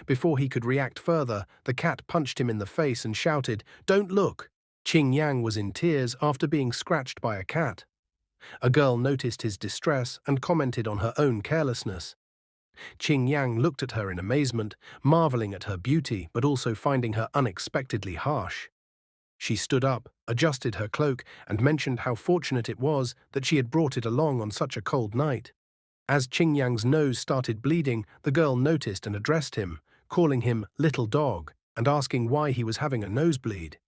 Before he could react further, the cat punched him in the face and shouted, "Don't look!" Qingyang was in tears after being scratched by a cat. A girl noticed his distress and commented on her own carelessness. Qingyang looked at her in amazement, marveling at her beauty but also finding her unexpectedly harsh. She stood up, adjusted her cloak, and mentioned how fortunate it was that she had brought it along on such a cold night. As Qingyang's nose started bleeding, the girl noticed and addressed him, calling him "little dog" and asking why he was having a nosebleed.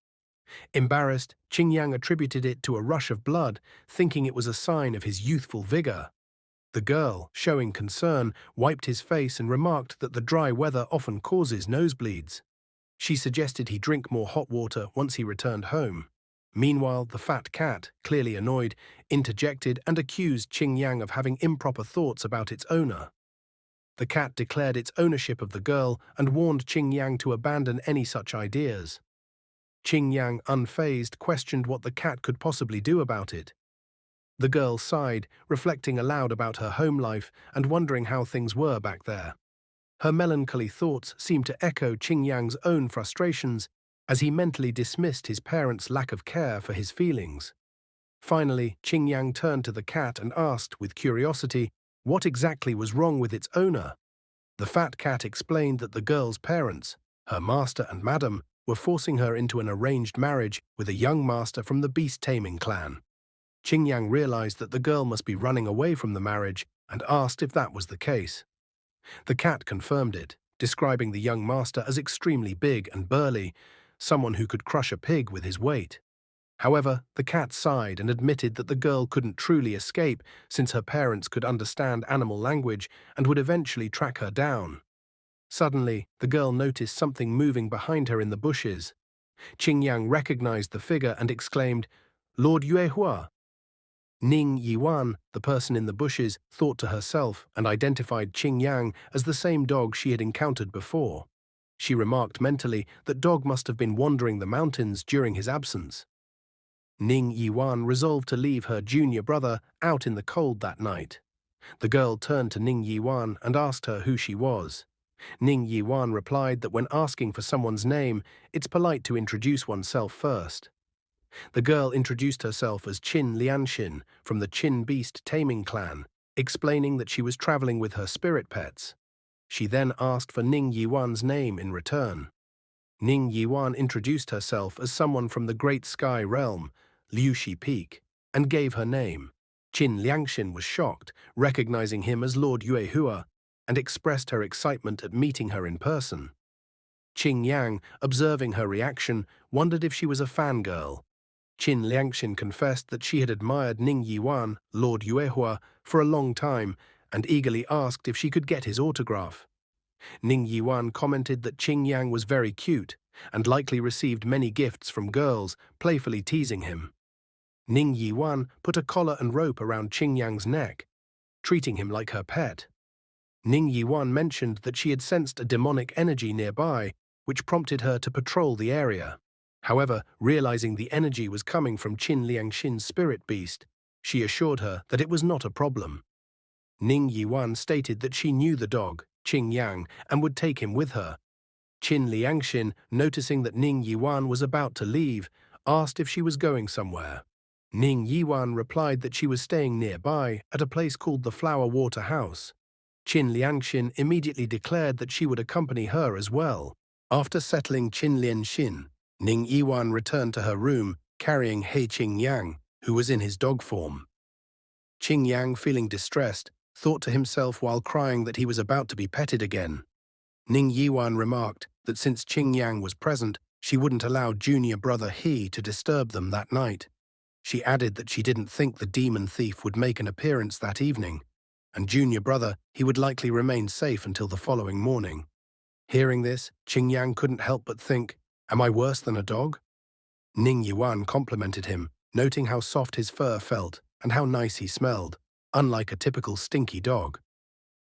Embarrassed, Qingyang attributed it to a rush of blood, thinking it was a sign of his youthful vigor. The girl, showing concern, wiped his face and remarked that the dry weather often causes nosebleeds. She suggested he drink more hot water once he returned home. Meanwhile, the fat cat, clearly annoyed, interjected and accused Qingyang of having improper thoughts about its owner. The cat declared its ownership of the girl and warned Qingyang to abandon any such ideas. Qingyang, unfazed, questioned what the cat could possibly do about it. The girl sighed, reflecting aloud about her home life and wondering how things were back there. Her melancholy thoughts seemed to echo Qingyang's own frustrations, as he mentally dismissed his parents' lack of care for his feelings. Finally, Qingyang turned to the cat and asked, with curiosity, what exactly was wrong with its owner. The fat cat explained that the girl's parents, her master and madam, were forcing her into an arranged marriage with a young master from the beast-taming clan. Qingyang realized that the girl must be running away from the marriage and asked if that was the case. The cat confirmed it, describing the young master as extremely big and burly, someone who could crush a pig with his weight. However, the cat sighed and admitted that the girl couldn't truly escape since her parents could understand animal language and would eventually track her down. Suddenly, the girl noticed something moving behind her in the bushes. Qingyang recognized the figure and exclaimed, "Lord Yuehua." Ning Yiwan, the person in the bushes, thought to herself and identified Qingyang as the same dog she had encountered before. She remarked mentally that dog must have been wandering the mountains during his absence. Ning Yiwan resolved to leave her junior brother out in the cold that night. The girl turned to Ning Yiwan and asked her who she was. Ning Yiwan replied that when asking for someone's name, it's polite to introduce oneself first. The girl introduced herself as Qin Lianxin from the Qin Beast Taming clan, explaining that she was traveling with her spirit pets. She then asked for Ning Yiwan's name in return. Ning Yiwan introduced herself as someone from the Great Sky Realm, Liuxi Peak, and gave her name. Qin Lianxin was shocked, recognizing him as Lord Yuehua, and expressed her excitement at meeting her in person. Qingyang, observing her reaction, wondered if she was a fangirl. Qin Lianxin confessed that she had admired Ning Yiwan, Lord Yuehua, for a long time and eagerly asked if she could get his autograph. Ning Yiwan commented that Qingyang was very cute and likely received many gifts from girls, playfully teasing him. Ning Yiwan put a collar and rope around Qingyang's neck, treating him like her pet. Ning Yiwan mentioned that she had sensed a demonic energy nearby, which prompted her to patrol the area. However, realizing the energy was coming from Qin Lianxin's spirit beast, she assured her that it was not a problem. Ning Yiwan stated that she knew the dog, Qingyang, and would take him with her. Qin Lianxin, noticing that Ning Yiwan was about to leave, asked if she was going somewhere. Ning Yiwan replied that she was staying nearby at a place called the Flower Water House. Qin Lianxin immediately declared that she would accompany her as well. After settling Qin Lianxin, Ning Yiwan returned to her room, carrying He Qingyang, who was in his dog form. Qingyang, feeling distressed, thought to himself while crying that he was about to be petted again. Ning Yiwan remarked that since Qingyang was present, she wouldn't allow junior brother He to disturb them that night. She added that she didn't think the demon thief would make an appearance that evening, and junior brother He would likely remain safe until the following morning. Hearing this, Qingyang couldn't help but think, "Am I worse than a dog?" Ning Yiwan complimented him, noting how soft his fur felt and how nice he smelled, unlike a typical stinky dog.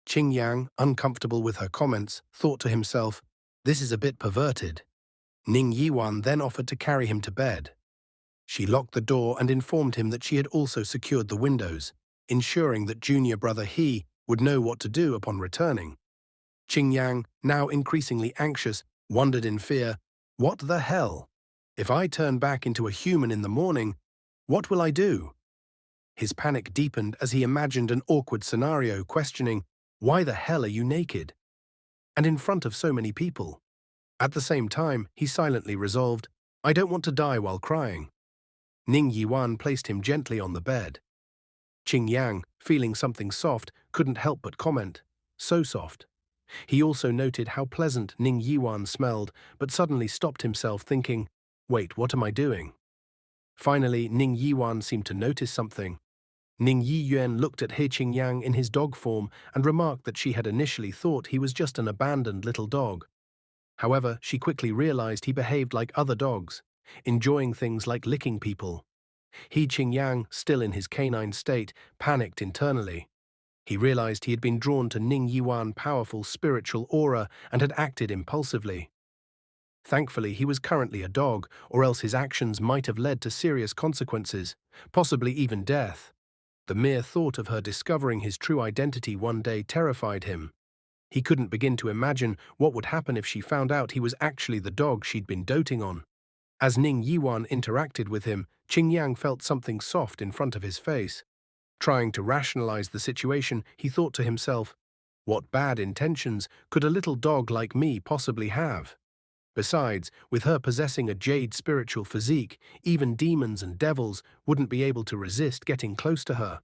Qingyang, uncomfortable with her comments, thought to himself, "This is a bit perverted." Ning Yiwan then offered to carry him to bed. She locked the door and informed him that she had also secured the windows, ensuring that junior brother He would know what to do upon returning. Qingyang, now increasingly anxious, wondered in fear, "What the hell? If I turn back into a human in the morning, what will I do?" His panic deepened as he imagined an awkward scenario, questioning, "Why the hell are you naked? And in front of so many people?" At the same time, he silently resolved, "I don't want to die while crying." Ning Yiwan placed him gently on the bed. Qingyang, feeling something soft, couldn't help but comment, "So soft." He also noted how pleasant Ning Yiwan smelled, but suddenly stopped himself thinking, "Wait, what am I doing?" Finally, Ning Yiwan seemed to notice something. Ning Yiyuan looked at He Qingyang in his dog form and remarked that she had initially thought he was just an abandoned little dog. However, she quickly realized he behaved like other dogs, enjoying things like licking people. He Qingyang, still in his canine state, panicked internally. He realized he had been drawn to Ning Yiwan's powerful spiritual aura and had acted impulsively. Thankfully, he was currently a dog, or else his actions might have led to serious consequences, possibly even death. The mere thought of her discovering his true identity one day terrified him. He couldn't begin to imagine what would happen if she found out he was actually the dog she'd been doting on. As Ning Yiwan interacted with him, Qingyang felt something soft in front of his face. Trying to rationalize the situation, he thought to himself, what bad intentions could a little dog like me possibly have? Besides, with her possessing a jade spiritual physique, even demons and devils wouldn't be able to resist getting close to her.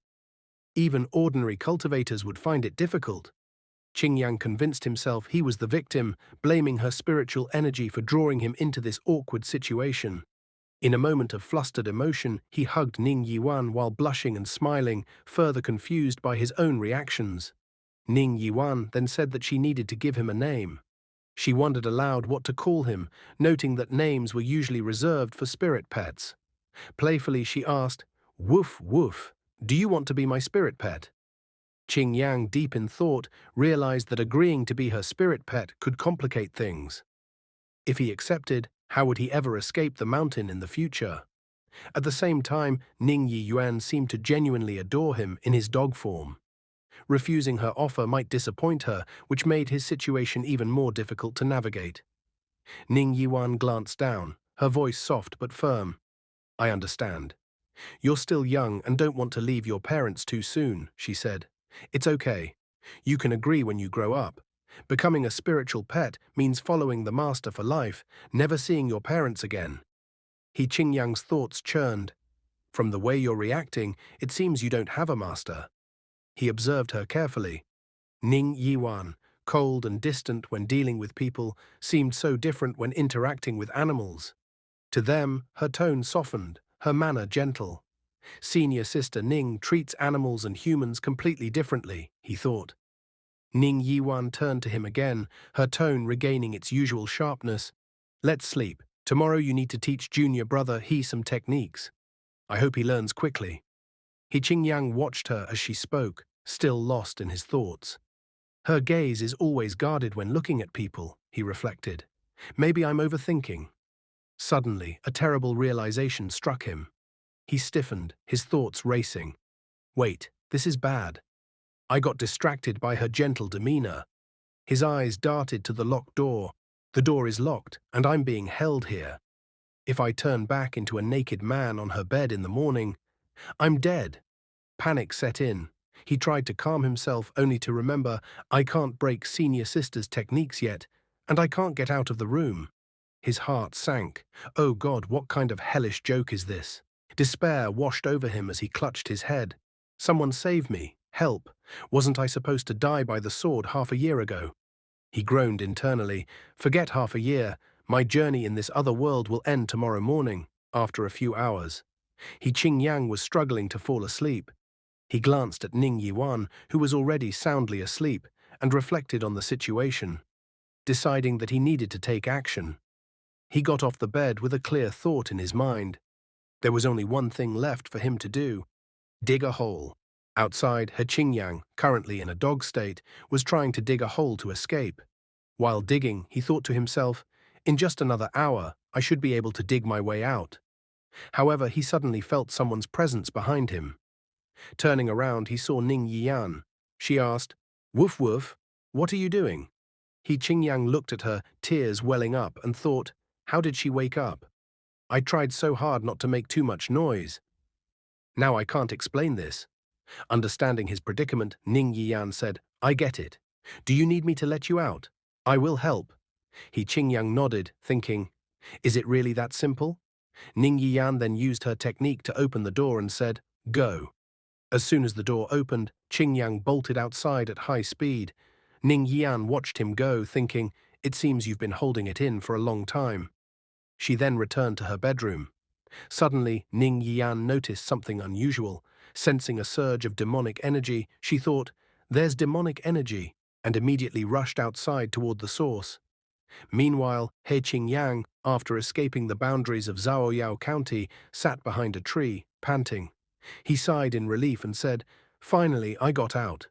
Even ordinary cultivators would find it difficult. Qingyang convinced himself he was the victim, blaming her spiritual energy for drawing him into this awkward situation. In a moment of flustered emotion, he hugged Ning Yiwan while blushing and smiling, further confused by his own reactions. Ning Yiwan then said that she needed to give him a name. She wondered aloud what to call him, noting that names were usually reserved for spirit pets. Playfully she asked, "Woof, woof, do you want to be my spirit pet?" Qingyang, deep in thought, realized that agreeing to be her spirit pet could complicate things. If he accepted, how would he ever escape the mountain in the future? At the same time, Ning Yiyuan seemed to genuinely adore him in his dog form. Refusing her offer might disappoint her, which made his situation even more difficult to navigate. Ning Yiwan glanced down, her voice soft but firm. "I understand. You're still young and don't want to leave your parents too soon," she said. "It's okay. You can agree when you grow up. Becoming a spiritual pet means following the master for life, never seeing your parents again." Qingyang's thoughts churned. "From the way you're reacting, it seems you don't have a master." He observed her carefully. Ning Yiwan, cold and distant when dealing with people, seemed so different when interacting with animals. To them, her tone softened, her manner gentle. Senior sister Ning treats animals and humans completely differently, he thought. Ning Yiwan turned to him again, her tone regaining its usual sharpness. "Let's sleep. Tomorrow you need to teach junior brother he some techniques. I hope he learns quickly." Qingyang watched her as she spoke, still lost in his thoughts. Her gaze is always guarded when looking at people, he reflected. Maybe I'm overthinking. Suddenly, a terrible realization struck him. He stiffened, his thoughts racing. Wait, this is bad. I got distracted by her gentle demeanor. His eyes darted to the locked door. The door is locked, and I'm being held here. If I turn back into a naked man on her bed in the morning, I'm dead. Panic set in. He tried to calm himself only to remember, I can't break senior sister's techniques yet, and I can't get out of the room. His heart sank. Oh God, what kind of hellish joke is this? Despair washed over him as he clutched his head. Someone save me. Help. Wasn't I supposed to die by the sword half a year ago? He groaned internally. Forget half a year. My journey in this other world will end tomorrow morning, after a few hours. Qingyang was struggling to fall asleep. He glanced at Ning Yiwan, who was already soundly asleep, and reflected on the situation, deciding that he needed to take action. He got off the bed with a clear thought in his mind. There was only one thing left for him to do: dig a hole. Outside, Qingyang, currently in a dog state, was trying to dig a hole to escape. While digging, he thought to himself, in just another hour, I should be able to dig my way out. However, he suddenly felt someone's presence behind him. Turning around, he saw Ning Yiyan. She asked, "Woof woof, what are you doing?" Qingyang looked at her, tears welling up, and thought, how did she wake up? I tried so hard not to make too much noise. Now I can't explain this. Understanding his predicament, Ning Yiyan said, I get it. Do you need me to let you out? I will help. Qingyang nodded, thinking, is it really that simple? Ning Yiyan then used her technique to open the door and said, go. As soon as the door opened, Qingyang bolted outside at high speed. Ning Yiyan watched him go, thinking, it seems you've been holding it in for a long time. She then returned to her bedroom. Suddenly, Ning Yiyan noticed something unusual. Sensing a surge of demonic energy, she thought, there's demonic energy, and immediately rushed outside toward the source. Meanwhile, Qingyang, after escaping the boundaries of Zhaoyao County, sat behind a tree, panting. He sighed in relief and said, finally, I got out.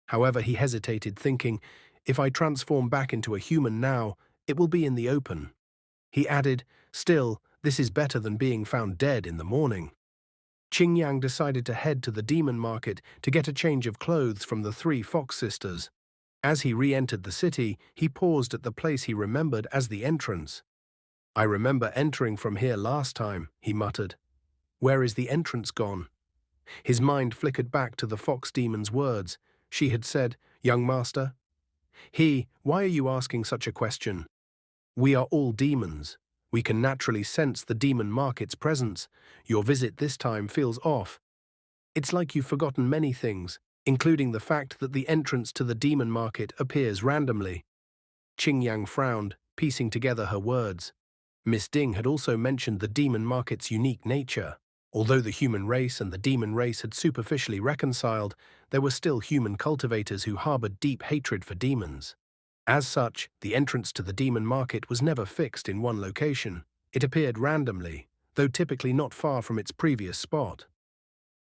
However, he hesitated, thinking, if I transform back into a human now, it will be in the open. He added, still, this is better than being found dead in the morning. Qingyang decided to head to the demon market to get a change of clothes from the three Fox sisters. As he re-entered the city, he paused at the place he remembered as the entrance. I remember entering from here last time, he muttered. Where is the entrance gone? His mind flickered back to the fox demon's words. She had said, young master. Why are you asking such a question? We are all demons. We can naturally sense the demon market's presence. Your visit this time feels off. It's like you've forgotten many things, including the fact that the entrance to the demon market appears randomly. Qingyang frowned, piecing together her words. Miss Ding had also mentioned the demon market's unique nature. Although the human race and the demon race had superficially reconciled, there were still human cultivators who harbored deep hatred for demons. As such, the entrance to the demon market was never fixed in one location. It appeared randomly, though typically not far from its previous spot.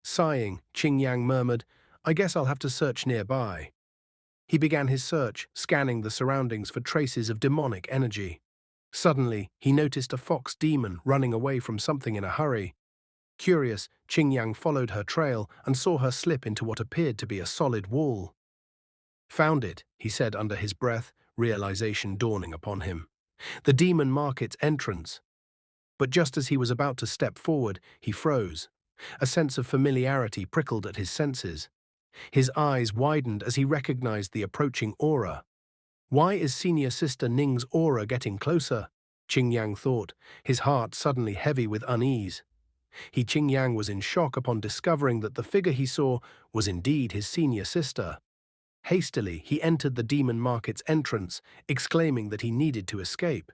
Sighing, Qingyang murmured, I guess I'll have to search nearby. He began his search, scanning the surroundings for traces of demonic energy. Suddenly, he noticed a fox demon running away from something in a hurry. Curious, Qingyang followed her trail and saw her slip into what appeared to be a solid wall. Found it, he said under his breath, realization dawning upon him. The demon market's entrance. But just as he was about to step forward, he froze. A sense of familiarity prickled at his senses. His eyes widened as he recognized the approaching aura. Why is Senior Sister Ning's aura getting closer? Qingyang thought, his heart suddenly heavy with unease. Qingyang was in shock upon discovering that the figure he saw was indeed his senior sister. Hastily, he entered the demon market's entrance, exclaiming that he needed to escape.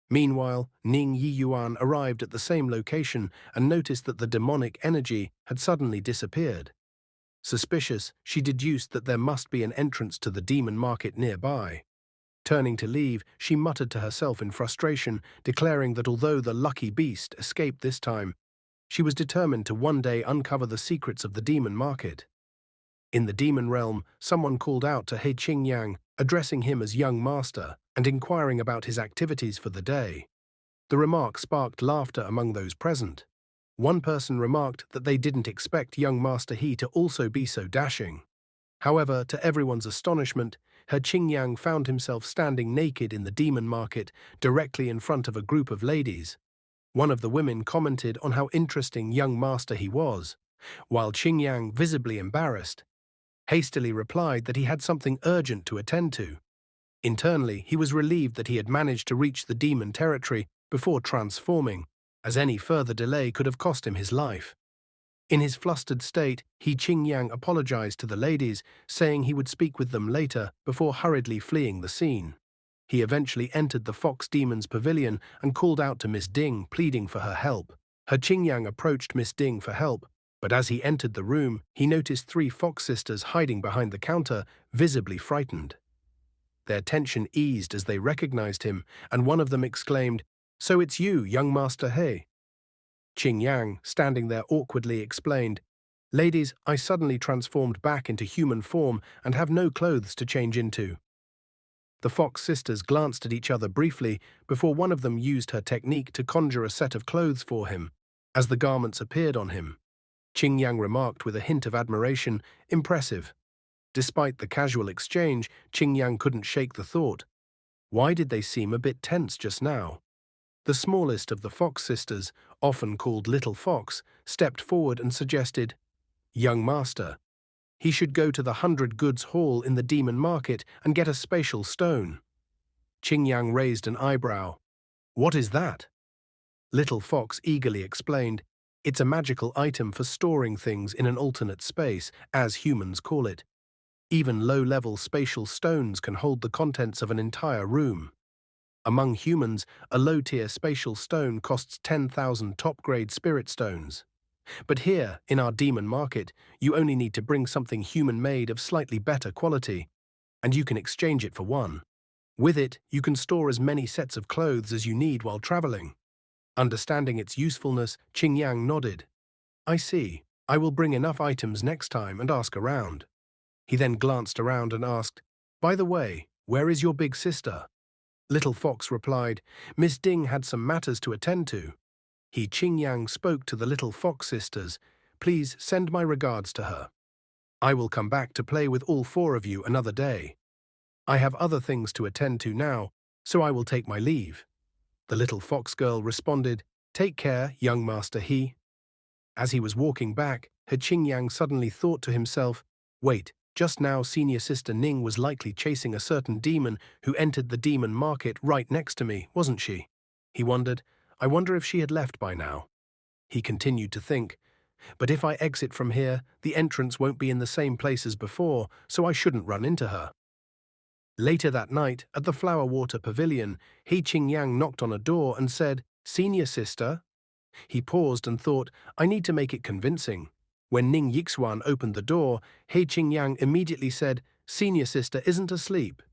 Meanwhile, Ning Yiyuan arrived at the same location and noticed that the demonic energy had suddenly disappeared. Suspicious, she deduced that there must be an entrance to the demon market nearby. Turning to leave, she muttered to herself in frustration, declaring that although the lucky beast escaped this time, she was determined to one day uncover the secrets of the demon market. In the demon realm, someone called out to Qingyang, addressing him as young master and inquiring about his activities for the day. The remark sparked laughter among those present. One person remarked that they didn't expect young Master He to also be so dashing. However, to everyone's astonishment, Qingyang found himself standing naked in the demon market, directly in front of a group of ladies. One of the women commented on how interesting young Master He was, while Qingyang, visibly embarrassed, hastily replied that he had something urgent to attend to. Internally, he was relieved that he had managed to reach the demon territory before transforming, as any further delay could have cost him his life. In his flustered state, Qingyang apologized to the ladies, saying he would speak with them later before hurriedly fleeing the scene. He eventually entered the fox demon's pavilion and called out to Miss Ding, pleading for her help. Qingyang approached Miss Ding for help, but as he entered the room, he noticed 3 fox sisters hiding behind the counter, visibly frightened. Their tension eased as they recognized him, and one of them exclaimed, "So it's you, young Master He." Qingyang, standing there awkwardly, explained, "Ladies, I suddenly transformed back into human form and have no clothes to change into." The fox sisters glanced at each other briefly before one of them used her technique to conjure a set of clothes for him. As the garments appeared on him, Qingyang remarked with a hint of admiration, "Impressive." Despite the casual exchange, Qingyang couldn't shake the thought. Why did they seem a bit tense just now? The smallest of the fox sisters, often called Little Fox, stepped forward and suggested, "Young master, he should go to the 100 Goods Hall in the demon market and get a spatial stone." Qingyang raised an eyebrow. "What is that?" Little Fox eagerly explained, "It's a magical item for storing things in an alternate space, as humans call it. Even low-level spatial stones can hold the contents of an entire room. Among humans, a low-tier spatial stone costs 10,000 top-grade spirit stones. But here, in our demon market, you only need to bring something human-made of slightly better quality, and you can exchange it for one. With it, you can store as many sets of clothes as you need while traveling." Understanding its usefulness, Qingyang nodded. "I see. I will bring enough items next time and ask around." He then glanced around and asked, "By the way, where is your big sister?" Little Fox replied, "Miss Ding had some matters to attend to." Qingyang spoke to the Little Fox sisters, "Please send my regards to her. I will come back to play with all 4 of you another day. I have other things to attend to now, so I will take my leave." The little fox girl responded, "Take care, young master he." As he was walking back, He Qingyang suddenly thought to himself, "Wait, just now senior sister Ning was likely chasing a certain demon who entered the demon market right next to me, wasn't she?" He wondered, "I wonder if she had left by now." He continued to think, "But if I exit from here, the entrance won't be in the same place as before, so I shouldn't run into her." Later that night, at the Flower Water Pavilion, He Qingyang knocked on a door and said, "Senior sister?" He paused and thought, "I need to make it convincing." When Ning Yixuan opened the door, He Qingyang immediately said, "Senior sister isn't asleep."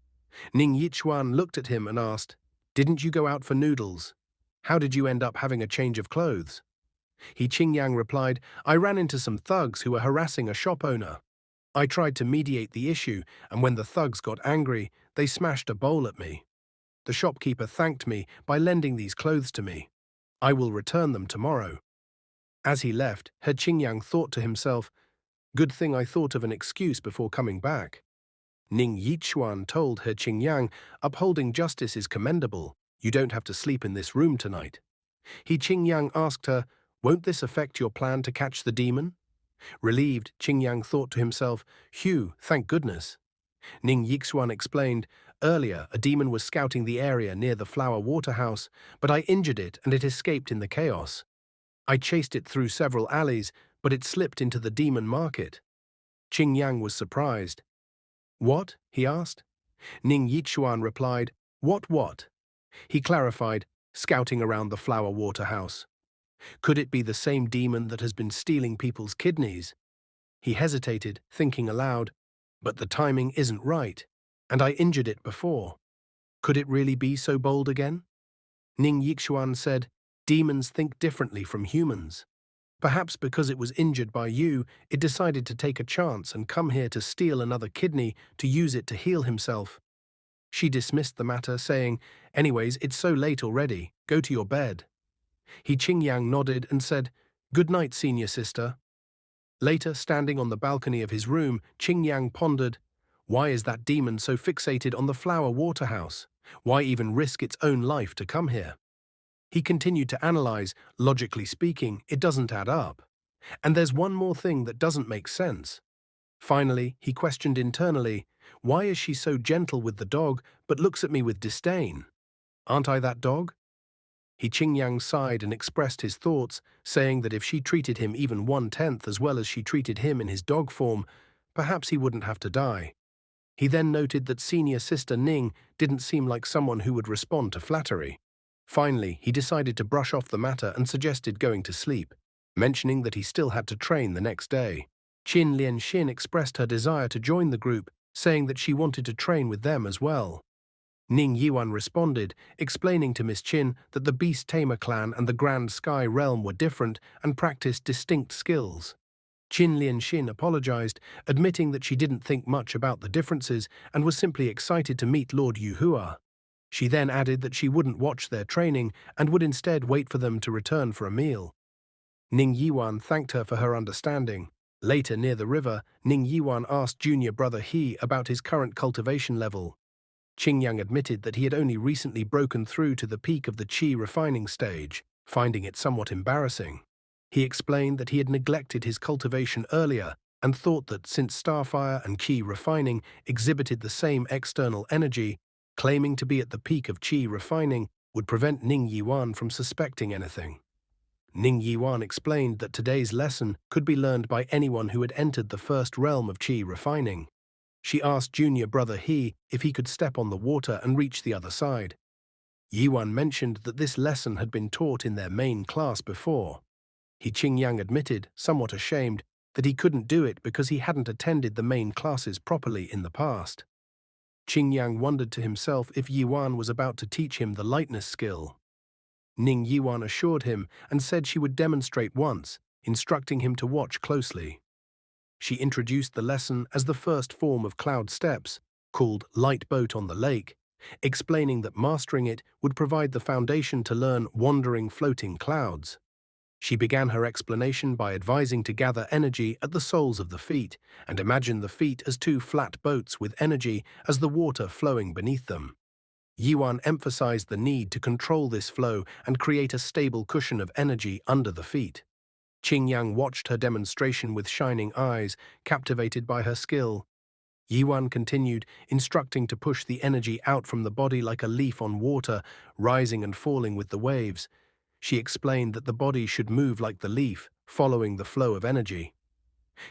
Ning Yixuan looked at him and asked, "Didn't you go out for noodles? How did you end up having a change of clothes?" He Qingyang replied, "I ran into some thugs who were harassing a shop owner. I tried to mediate the issue, and when the thugs got angry, they smashed a bowl at me. The shopkeeper thanked me by lending these clothes to me. I will return them tomorrow." As he left, He Qingyang thought to himself, "Good thing I thought of an excuse before coming back." Ning Yixuan told He Qingyang, "Upholding justice is commendable. You don't have to sleep in this room tonight." He Qingyang asked her, "Won't this affect your plan to catch the demon?" Relieved, Qingyang thought to himself, "Phew, thank goodness." Ning Yixuan explained, "Earlier, a demon was scouting the area near the Flower Water House, but I injured it and it escaped in the chaos. I chased it through several alleys, but it slipped into the demon market." Qingyang was surprised. "What?" he asked. Ning Yixuan replied, What?" He clarified, "Scouting around the Flower Water House. Could it be the same demon that has been stealing people's kidneys?" He hesitated, thinking aloud, "But the timing isn't right, and I injured it before. Could it really be so bold again?" Ning Yixuan said, "Demons think differently from humans. Perhaps because it was injured by you, it decided to take a chance and come here to steal another kidney to use it to heal himself." She dismissed the matter, saying, "Anyways, it's so late already. Go to your bed." He Qingyang nodded and said, "Good night, senior sister." Later, standing on the balcony of his room, Qingyang pondered, "Why is that demon so fixated on the Flower Water House? Why even risk its own life to come here?" He continued to analyze. Logically speaking, it doesn't add up. And there's one more thing that doesn't make sense. Finally, he questioned internally, "Why is she so gentle with the dog but looks at me with disdain? Aren't I that dog?" He Qingyang sighed and expressed his thoughts, saying that if she treated him even 1/10 as well as she treated him in his dog form, perhaps he wouldn't have to die. He then noted that senior sister Ning didn't seem like someone who would respond to flattery. Finally, he decided to brush off the matter and suggested going to sleep, mentioning that he still had to train the next day. Qin Lianxin expressed her desire to join the group, saying that she wanted to train with them as well. Ning Yuan responded, explaining to Miss Qin that the Beast Tamer clan and the Grand Sky Realm were different and practiced distinct skills. Qin Lianxin apologized, admitting that she didn't think much about the differences and was simply excited to meet Lord Yuhua. She then added that she wouldn't watch their training and would instead wait for them to return for a meal. Ning Yuan thanked her for her understanding. Later, near the river, Ning Yuan asked junior brother He about his current cultivation level. Qingyang admitted that he had only recently broken through to the peak of the qi refining stage, finding it somewhat embarrassing. He explained that he had neglected his cultivation earlier and thought that since starfire and qi refining exhibited the same external energy, claiming to be at the peak of qi refining would prevent Ning Yuan from suspecting anything. Ning Yuan explained that today's lesson could be learned by anyone who had entered the first realm of qi refining. She asked junior brother He if he could step on the water and reach the other side. Yuan mentioned that this lesson had been taught in their main class before. He Qingyang admitted, somewhat ashamed, that he couldn't do it because he hadn't attended the main classes properly in the past. Qingyang wondered to himself if Yuan was about to teach him the lightness skill. Ning Yuan assured him and said she would demonstrate once, instructing him to watch closely. She introduced the lesson as the first form of cloud steps, called Light Boat on the Lake, explaining that mastering it would provide the foundation to learn wandering floating clouds. She began her explanation by advising to gather energy at the soles of the feet and imagine the feet as two flat boats with energy as the water flowing beneath them. Yuan emphasized the need to control this flow and create a stable cushion of energy under the feet. Qingyang watched her demonstration with shining eyes, captivated by her skill. Yuan continued, instructing to push the energy out from the body like a leaf on water, rising and falling with the waves. She explained that the body should move like the leaf, following the flow of energy.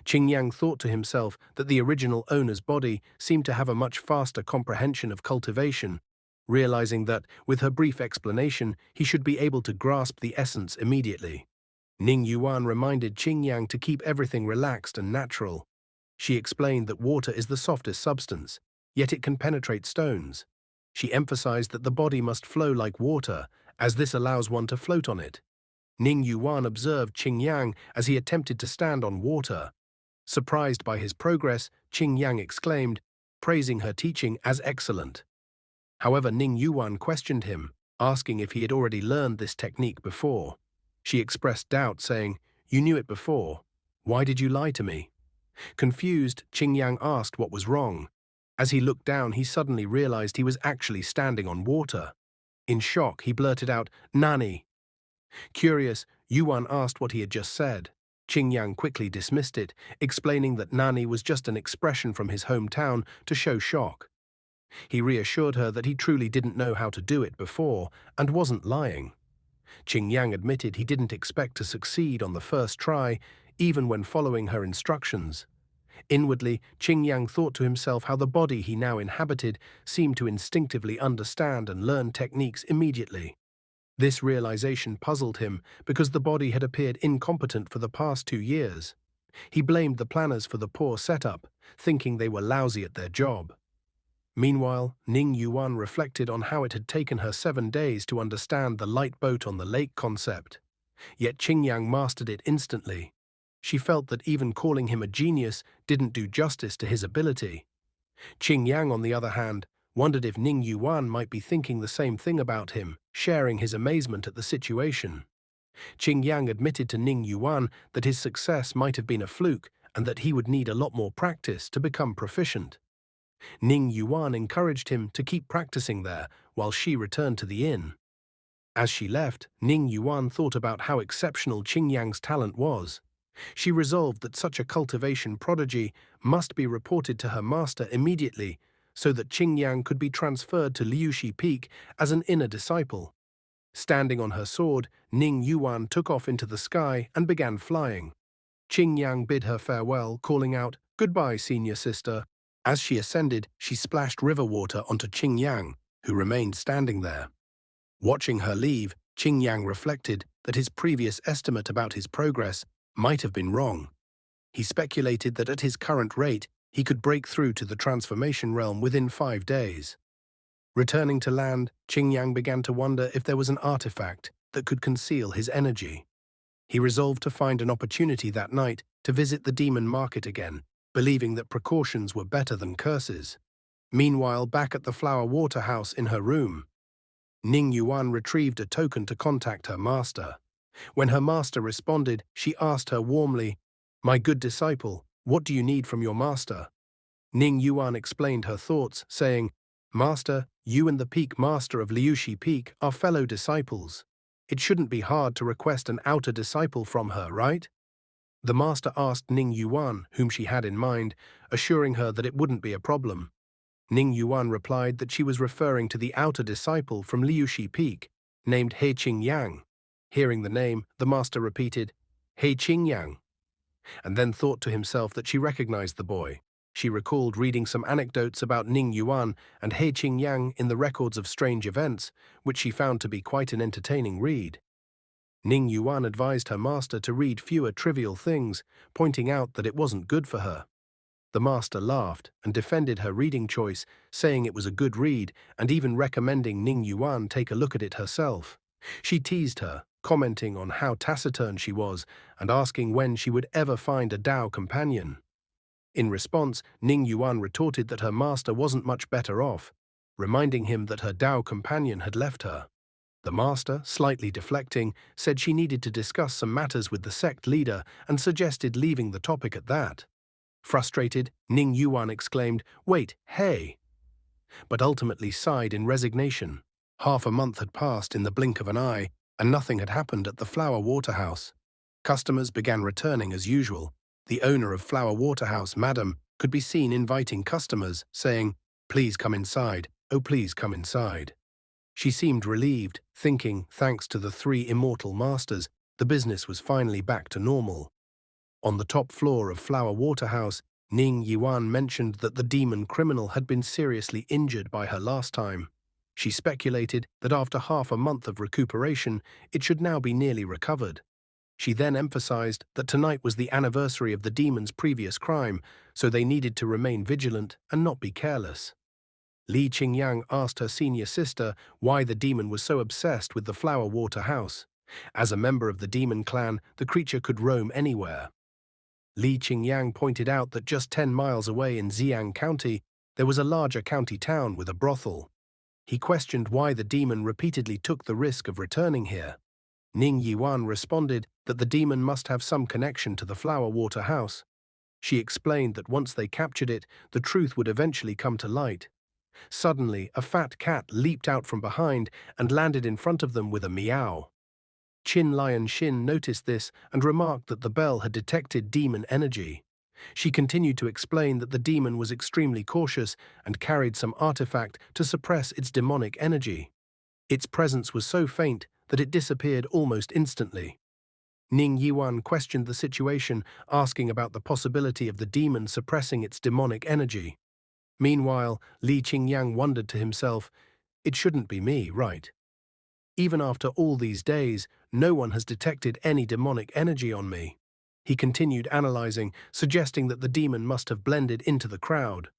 Qingyang thought to himself that the original owner's body seemed to have a much faster comprehension of cultivation, realizing that, with her brief explanation, he should be able to grasp the essence immediately. Ning Yuan reminded Qingyang to keep everything relaxed and natural. She explained that water is the softest substance, yet it can penetrate stones. She emphasized that the body must flow like water, as this allows one to float on it. Ning Yuan observed Qingyang as he attempted to stand on water. Surprised by his progress, Qingyang exclaimed, praising her teaching as excellent. However, Ning Yuan questioned him, asking if he had already learned this technique before. She expressed doubt, saying, "You knew it before. Why did you lie to me?" Confused, Qingyang asked what was wrong. As he looked down, he suddenly realized he was actually standing on water. In shock, he blurted out, "Nani?" Curious, Yuan asked what he had just said. Qingyang quickly dismissed it, explaining that Nani was just an expression from his hometown to show shock. He reassured her that he truly didn't know how to do it before and wasn't lying. Qingyang admitted he didn't expect to succeed on the first try, even when following her instructions. Inwardly, Qingyang thought to himself how the body he now inhabited seemed to instinctively understand and learn techniques immediately. This realization puzzled him because the body had appeared incompetent for the past 2 years. He blamed the planners for the poor setup, thinking they were lousy at their job. Meanwhile, Ning Yuan reflected on how it had taken her 7 days to understand the light boat on the lake concept. Yet Qingyang mastered it instantly. She felt that even calling him a genius didn't do justice to his ability. Qingyang, on the other hand, wondered if Ning Yuan might be thinking the same thing about him, sharing his amazement at the situation. Qingyang admitted to Ning Yuan that his success might have been a fluke and that he would need a lot more practice to become proficient. Ning Yuan encouraged him to keep practicing there while she returned to the inn. As she left, Ning Yuan thought about how exceptional Qingyang's talent was. She resolved that such a cultivation prodigy must be reported to her master immediately so that Qingyang could be transferred to Liushi Peak as an inner disciple. Standing on her sword, Ning Yuan took off into the sky and began flying. Qingyang bid her farewell, calling out, "Goodbye, senior sister." As she ascended, she splashed river water onto Qingyang, who remained standing there. Watching her leave, Qingyang reflected that his previous estimate about his progress might have been wrong. He speculated that at his current rate, he could break through to the transformation realm within 5 days. Returning to land, Qingyang began to wonder if there was an artifact that could conceal his energy. He resolved to find an opportunity that night to visit the demon market again, believing that precautions were better than curses. Meanwhile, back at the flower water house in her room, Ning Yuan retrieved a token to contact her master. When her master responded, she asked her warmly, "My good disciple, what do you need from your master?" Ning Yuan explained her thoughts, saying, "Master, you and the Peak Master of Liushi Peak are fellow disciples. It shouldn't be hard to request an outer disciple from her, right?" The master asked Ning Yuan, whom she had in mind, assuring her that it wouldn't be a problem. Ning Yuan replied that she was referring to the outer disciple from Liushi Peak, named He Qingyang. Hearing the name, the master repeated, "He Qingyang," and then thought to himself that she recognized the boy. She recalled reading some anecdotes about Ning Yuan and He Qingyang in the records of strange events, which she found to be quite an entertaining read. Ning Yuan advised her master to read fewer trivial things, pointing out that it wasn't good for her. The master laughed and defended her reading choice, saying it was a good read and even recommending Ning Yuan take a look at it herself. She teased her, commenting on how taciturn she was and asking when she would ever find a Dao companion. In response, Ning Yuan retorted that her master wasn't much better off, reminding him that her Dao companion had left her. The master, slightly deflecting, said she needed to discuss some matters with the sect leader and suggested leaving the topic at that. Frustrated, Ning Yuan exclaimed, "Wait, hey!" but ultimately sighed in resignation. Half a month had passed in the blink of an eye, and nothing had happened at the Flower Waterhouse. Customers began returning as usual. The owner of Flower Waterhouse, Madam, could be seen inviting customers, saying, "Please come inside, oh please come inside." She seemed relieved, thinking, thanks to the three immortal masters, the business was finally back to normal. On the top floor of Flower Waterhouse, Ning Yuan mentioned that the demon criminal had been seriously injured by her last time. She speculated that after half a month of recuperation, it should now be nearly recovered. She then emphasized that tonight was the anniversary of the demon's previous crime, so they needed to remain vigilant and not be careless. Li Qingyang asked her senior sister why the demon was so obsessed with the Flower Waterhouse. As a member of the demon clan, the creature could roam anywhere. Li Qingyang pointed out that just 10 miles away in Xiang County, there was a larger county town with a brothel. He questioned why the demon repeatedly took the risk of returning here. Ning Yuan responded that the demon must have some connection to the Flower Waterhouse. She explained that once they captured it, the truth would eventually come to light. Suddenly, a fat cat leaped out from behind and landed in front of them with a meow. Qin Lion Xin noticed this and remarked that the bell had detected demon energy. She continued to explain that the demon was extremely cautious and carried some artifact to suppress its demonic energy. Its presence was so faint that it disappeared almost instantly. Ning Yuan questioned the situation, asking about the possibility of the demon suppressing its demonic energy. Meanwhile, Li Qingyang wondered to himself, "It shouldn't be me, right? Even after all these days, no one has detected any demonic energy on me." He continued analyzing, suggesting that the demon must have blended into the crowd.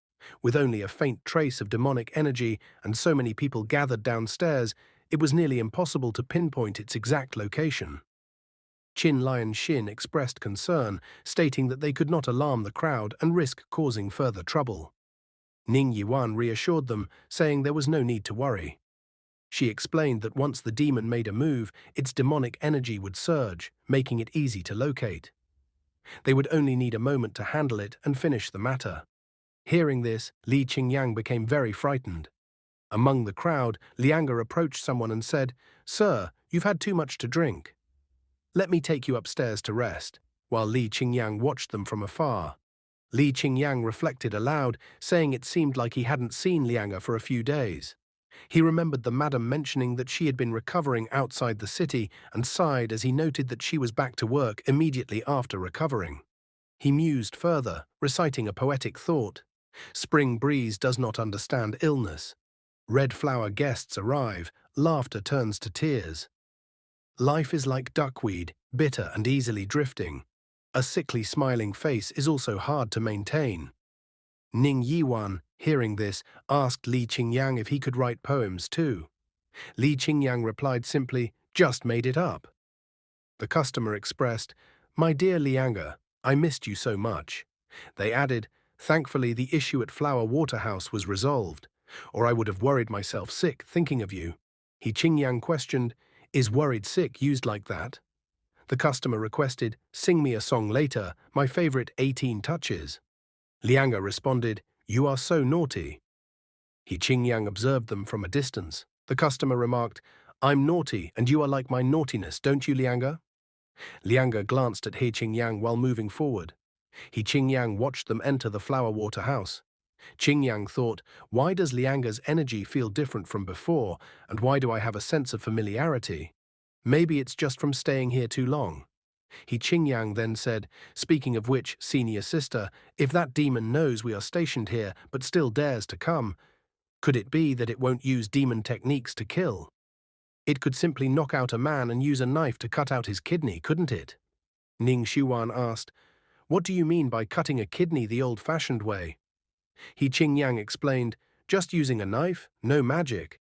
With only a faint trace of demonic energy and so many people gathered downstairs, it was nearly impossible to pinpoint its exact location. Qin Lion Xin expressed concern, stating that they could not alarm the crowd and risk causing further trouble. Ning Yuan reassured them, saying there was no need to worry. She explained that once the demon made a move, its demonic energy would surge, making it easy to locate. They would only need a moment to handle it and finish the matter. Hearing this, Li Qingyang became very frightened. Among the crowd, Lianga approached someone and said, "Sir, you've had too much to drink. Let me take you upstairs to rest," while Li Qingyang watched them from afar. Li Qingyang reflected aloud, saying it seemed like he hadn't seen Lianga for a few days. He remembered the madam mentioning that she had been recovering outside the city and sighed as he noted that she was back to work immediately after recovering. He mused further, reciting a poetic thought. Spring breeze does not understand illness. Red flower guests arrive, laughter turns to tears. Life is like duckweed, bitter and easily drifting. A sickly smiling face is also hard to maintain. Ning Yuan, hearing this, asked Li Qingyang if he could write poems too. Li Qingyang replied simply, "Just made it up." The customer expressed, "My dear Lianga, I missed you so much." They added, "Thankfully the issue at Flower Waterhouse was resolved, or I would have worried myself sick thinking of you." He Qingyang questioned, "Is worried sick used like that?" The customer requested, "Sing me a song later, my favorite 18 touches." Lianga responded, "You are so naughty." He Qingyang observed them from a distance. The customer remarked, "I'm naughty and you are like my naughtiness, don't you, Lianga?" Lianga glanced at He Qingyang while moving forward. He Qingyang watched them enter the Flower Waterhouse. Qingyang thought, "Why does Lianga's energy feel different from before, and why do I have a sense of familiarity? Maybe it's just from staying here too long." He Qingyang then said, "Speaking of which, senior sister, if that demon knows we are stationed here but still dares to come, could it be that it won't use demon techniques to kill? It could simply knock out a man and use a knife to cut out his kidney, couldn't it?" Ning Xuan asked, "What do you mean by cutting a kidney the old-fashioned way?" He Qingyang explained, "Just using a knife, no magic.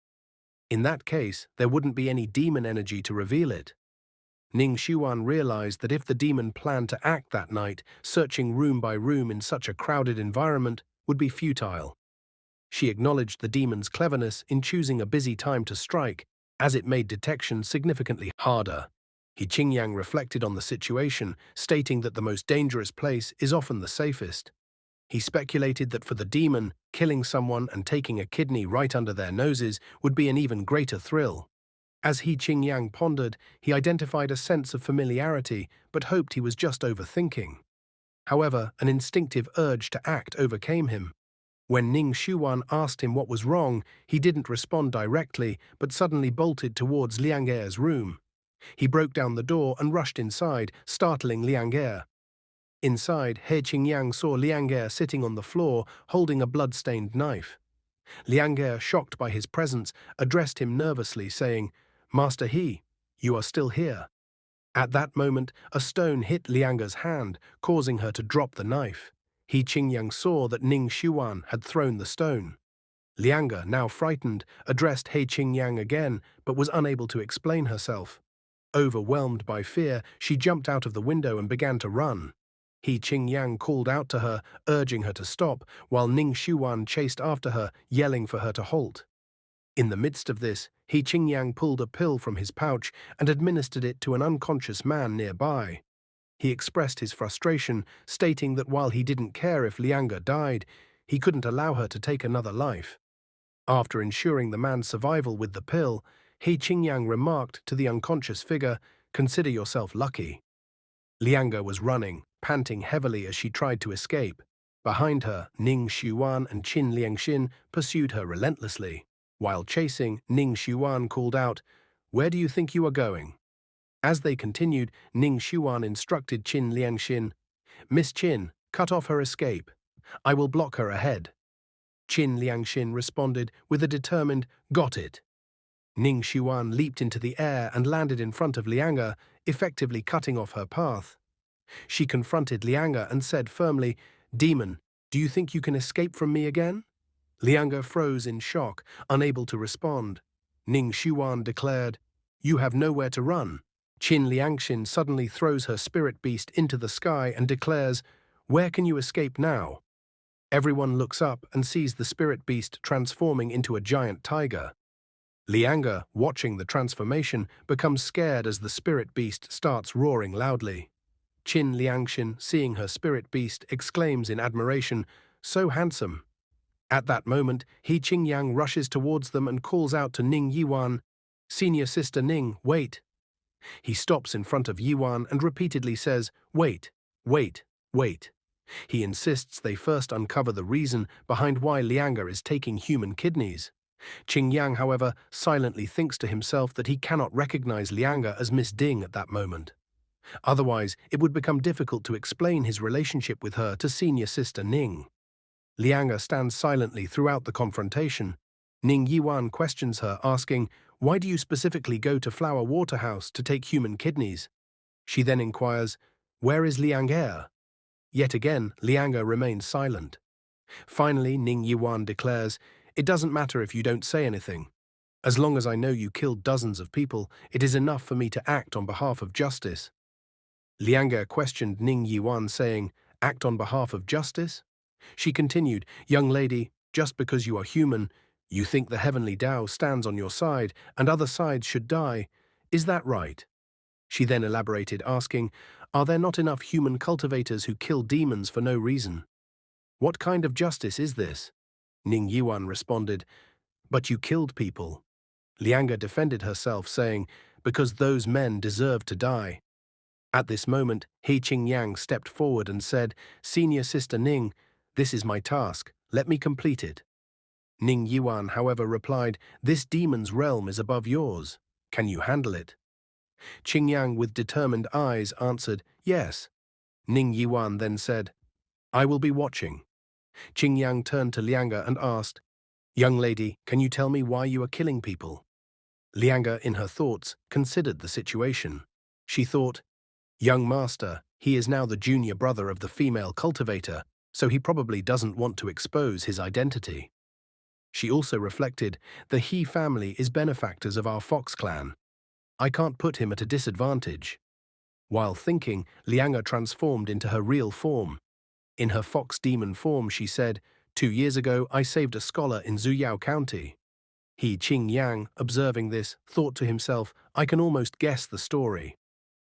In that case, there wouldn't be any demon energy to reveal it." Ning Xuan realized that if the demon planned to act that night, searching room by room in such a crowded environment would be futile. She acknowledged the demon's cleverness in choosing a busy time to strike, as it made detection significantly harder. He Qingyang reflected on the situation, stating that the most dangerous place is often the safest. He speculated that for the demon, killing someone and taking a kidney right under their noses would be an even greater thrill. As He Qingyang pondered, he identified a sense of familiarity, but hoped he was just overthinking. However, an instinctive urge to act overcame him. When Ning Xuan asked him what was wrong, he didn't respond directly, but suddenly bolted towards Liang Er's room. He broke down the door and rushed inside, startling Liang Er. Inside, He Qingyang saw Liang Er sitting on the floor, holding a blood-stained knife. Liang Er, shocked by his presence, addressed him nervously, saying, "Master He, you are still here." At that moment, a stone hit Liang Er's hand, causing her to drop the knife. He Qingyang saw that Ning Xuan had thrown the stone. Liang Er, now frightened, addressed He Qingyang again, but was unable to explain herself. Overwhelmed by fear, she jumped out of the window and began to run. He Qingyang called out to her, urging her to stop, while Ning Xuan chased after her, yelling for her to halt. In the midst of this, He Qingyang pulled a pill from his pouch and administered it to an unconscious man nearby. He expressed his frustration, stating that while he didn't care if Liang Er died, he couldn't allow her to take another life. After ensuring the man's survival with the pill, He Qingyang remarked to the unconscious figure, "Consider yourself lucky." Liang Er was running, panting heavily as she tried to escape. Behind her, Ning Xuan and Qin Liangxin pursued her relentlessly. While chasing, Ning Xuan called out, "Where do you think you are going?" As they continued, Ning Xuan instructed Qin Liangxin, "Miss Qin, cut off her escape. I will block her ahead." Qin Liangxin responded with a determined, "Got it." Ning Xuan leaped into the air and landed in front of Liang Er, effectively cutting off her path. She confronted Liang Er and said firmly, "Demon, do you think you can escape from me again?" Liang Er froze in shock, unable to respond. Ning Xuan declared, "You have nowhere to run." Qin Liangxin suddenly throws her spirit beast into the sky and declares, "Where can you escape now?" Everyone looks up and sees the spirit beast transforming into a giant tiger. Liang Er, watching the transformation, becomes scared as the spirit beast starts roaring loudly. Qin Liangxin, seeing her spirit beast, exclaims in admiration, "So handsome." At that moment, He Qingyang rushes towards them and calls out to Ning Yuan, "Senior sister Ning, wait." He stops in front of Yuan and repeatedly says, "Wait, wait, wait." He insists they first uncover the reason behind why Liang Er is taking human kidneys. Qingyang, however, silently thinks to himself that he cannot recognize Liang Er as Miss Ding at that moment. Otherwise, it would become difficult to explain his relationship with her to senior sister Ning. Liang Er stands silently throughout the confrontation. Ning Yuan questions her, asking, "Why do you specifically go to Flower Waterhouse to take human kidneys?" She then inquires, "Where is Liang Er?" Yet again, Liang Er remains silent. Finally, Ning Yuan declares, "It doesn't matter if you don't say anything. As long as I know you killed dozens of people, it is enough for me to act on behalf of justice." Liang Er questioned Ning Yuan, saying, "Act on behalf of justice?" She continued, "Young lady, just because you are human, you think the heavenly Tao stands on your side and other sides should die. Is that right?" She then elaborated, asking, "Are there not enough human cultivators who kill demons for no reason? What kind of justice is this?" Ning Yuan responded, "But you killed people." Liang Er defended herself, saying, "Because those men deserve to die." At this moment, He Qingyang stepped forward and said, "Senior sister Ning, this is my task. Let me complete it." Ning Yuan, however, replied, "This demon's realm is above yours. Can you handle it?" Qingyang, with determined eyes, answered, "Yes." Ning Yuan then said, "I will be watching." Qingyang turned to Liang Er and asked, "Young lady, can you tell me why you are killing people?" Liang Er, in her thoughts, considered the situation. She thought, "Young master, he is now the junior brother of the female cultivator, so he probably doesn't want to expose his identity." She also reflected, "The He family is benefactors of our fox clan. I can't put him at a disadvantage." While thinking, Liang Er transformed into her real form. In her fox demon form, she said, "2 years ago, I saved a scholar in Zuyao County." He Qingyang, observing this, thought to himself, "I can almost guess the story."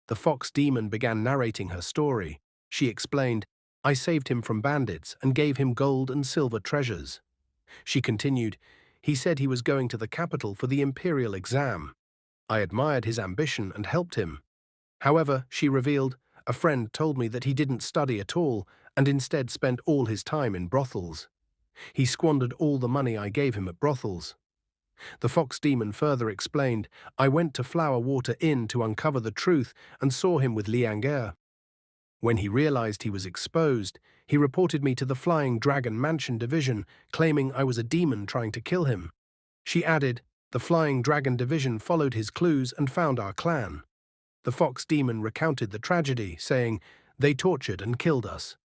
The fox demon began narrating her story. She explained, I saved him from bandits and gave him gold and silver treasures. She continued, he said he was going to the capital for the imperial exam. I admired his ambition and helped him. However, she revealed, a friend told me that he didn't study at all and instead spent all his time in brothels. He squandered all the money I gave him at brothels. The fox demon further explained, I went to Flower Water Inn to uncover the truth and saw him with Liang. When he realized he was exposed, he reported me to the Flying Dragon Mansion Division, claiming I was a demon trying to kill him. She added, the Flying Dragon Division followed his clues and found our clan. The fox demon recounted the tragedy, saying, they tortured and killed us.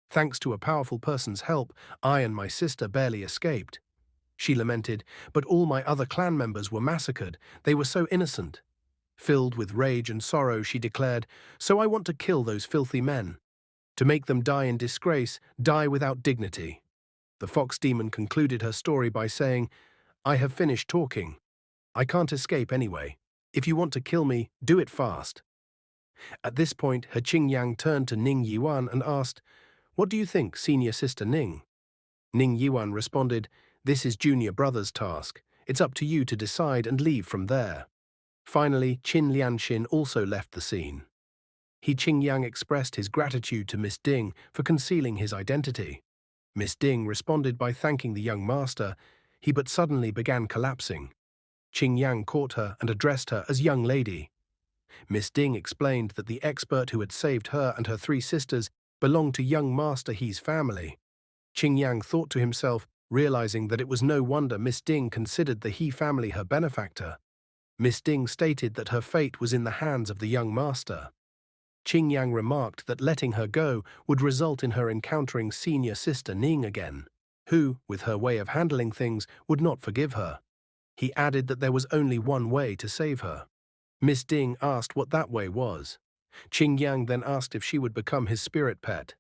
Thanks to a powerful person's help, I and my sister barely escaped. She lamented, but all my other clan members were massacred. They were so innocent. Filled with rage and sorrow, she declared, so I want to kill those filthy men. To make them die in disgrace, die without dignity. The fox demon concluded her story by saying, I have finished talking. I can't escape anyway. If you want to kill me, do it fast. At this point, her Qingyang turned to Ning Yuan and asked, what do you think, senior sister Ning? Ning Yuan responded, this is junior brother's task. It's up to you to decide and leave from there. Finally, Qin Lianxin also left the scene. He Qingyang expressed his gratitude to Miss Ding for concealing his identity. Miss Ding responded by thanking the young master. He but suddenly began collapsing. Qingyang caught her and addressed her as young lady. Miss Ding explained that the expert who had saved her and her 3 sisters belonged to young Master He's family. Qingyang thought to himself, realizing that it was no wonder Miss Ding considered the He family her benefactor. Miss Ding stated that her fate was in the hands of the young master. Qingyang remarked that letting her go would result in her encountering senior sister Ning again, who, with her way of handling things, would not forgive her. He added that there was only one way to save her. Miss Ding asked what that way was. Qingyang then asked if she would become his spirit pet.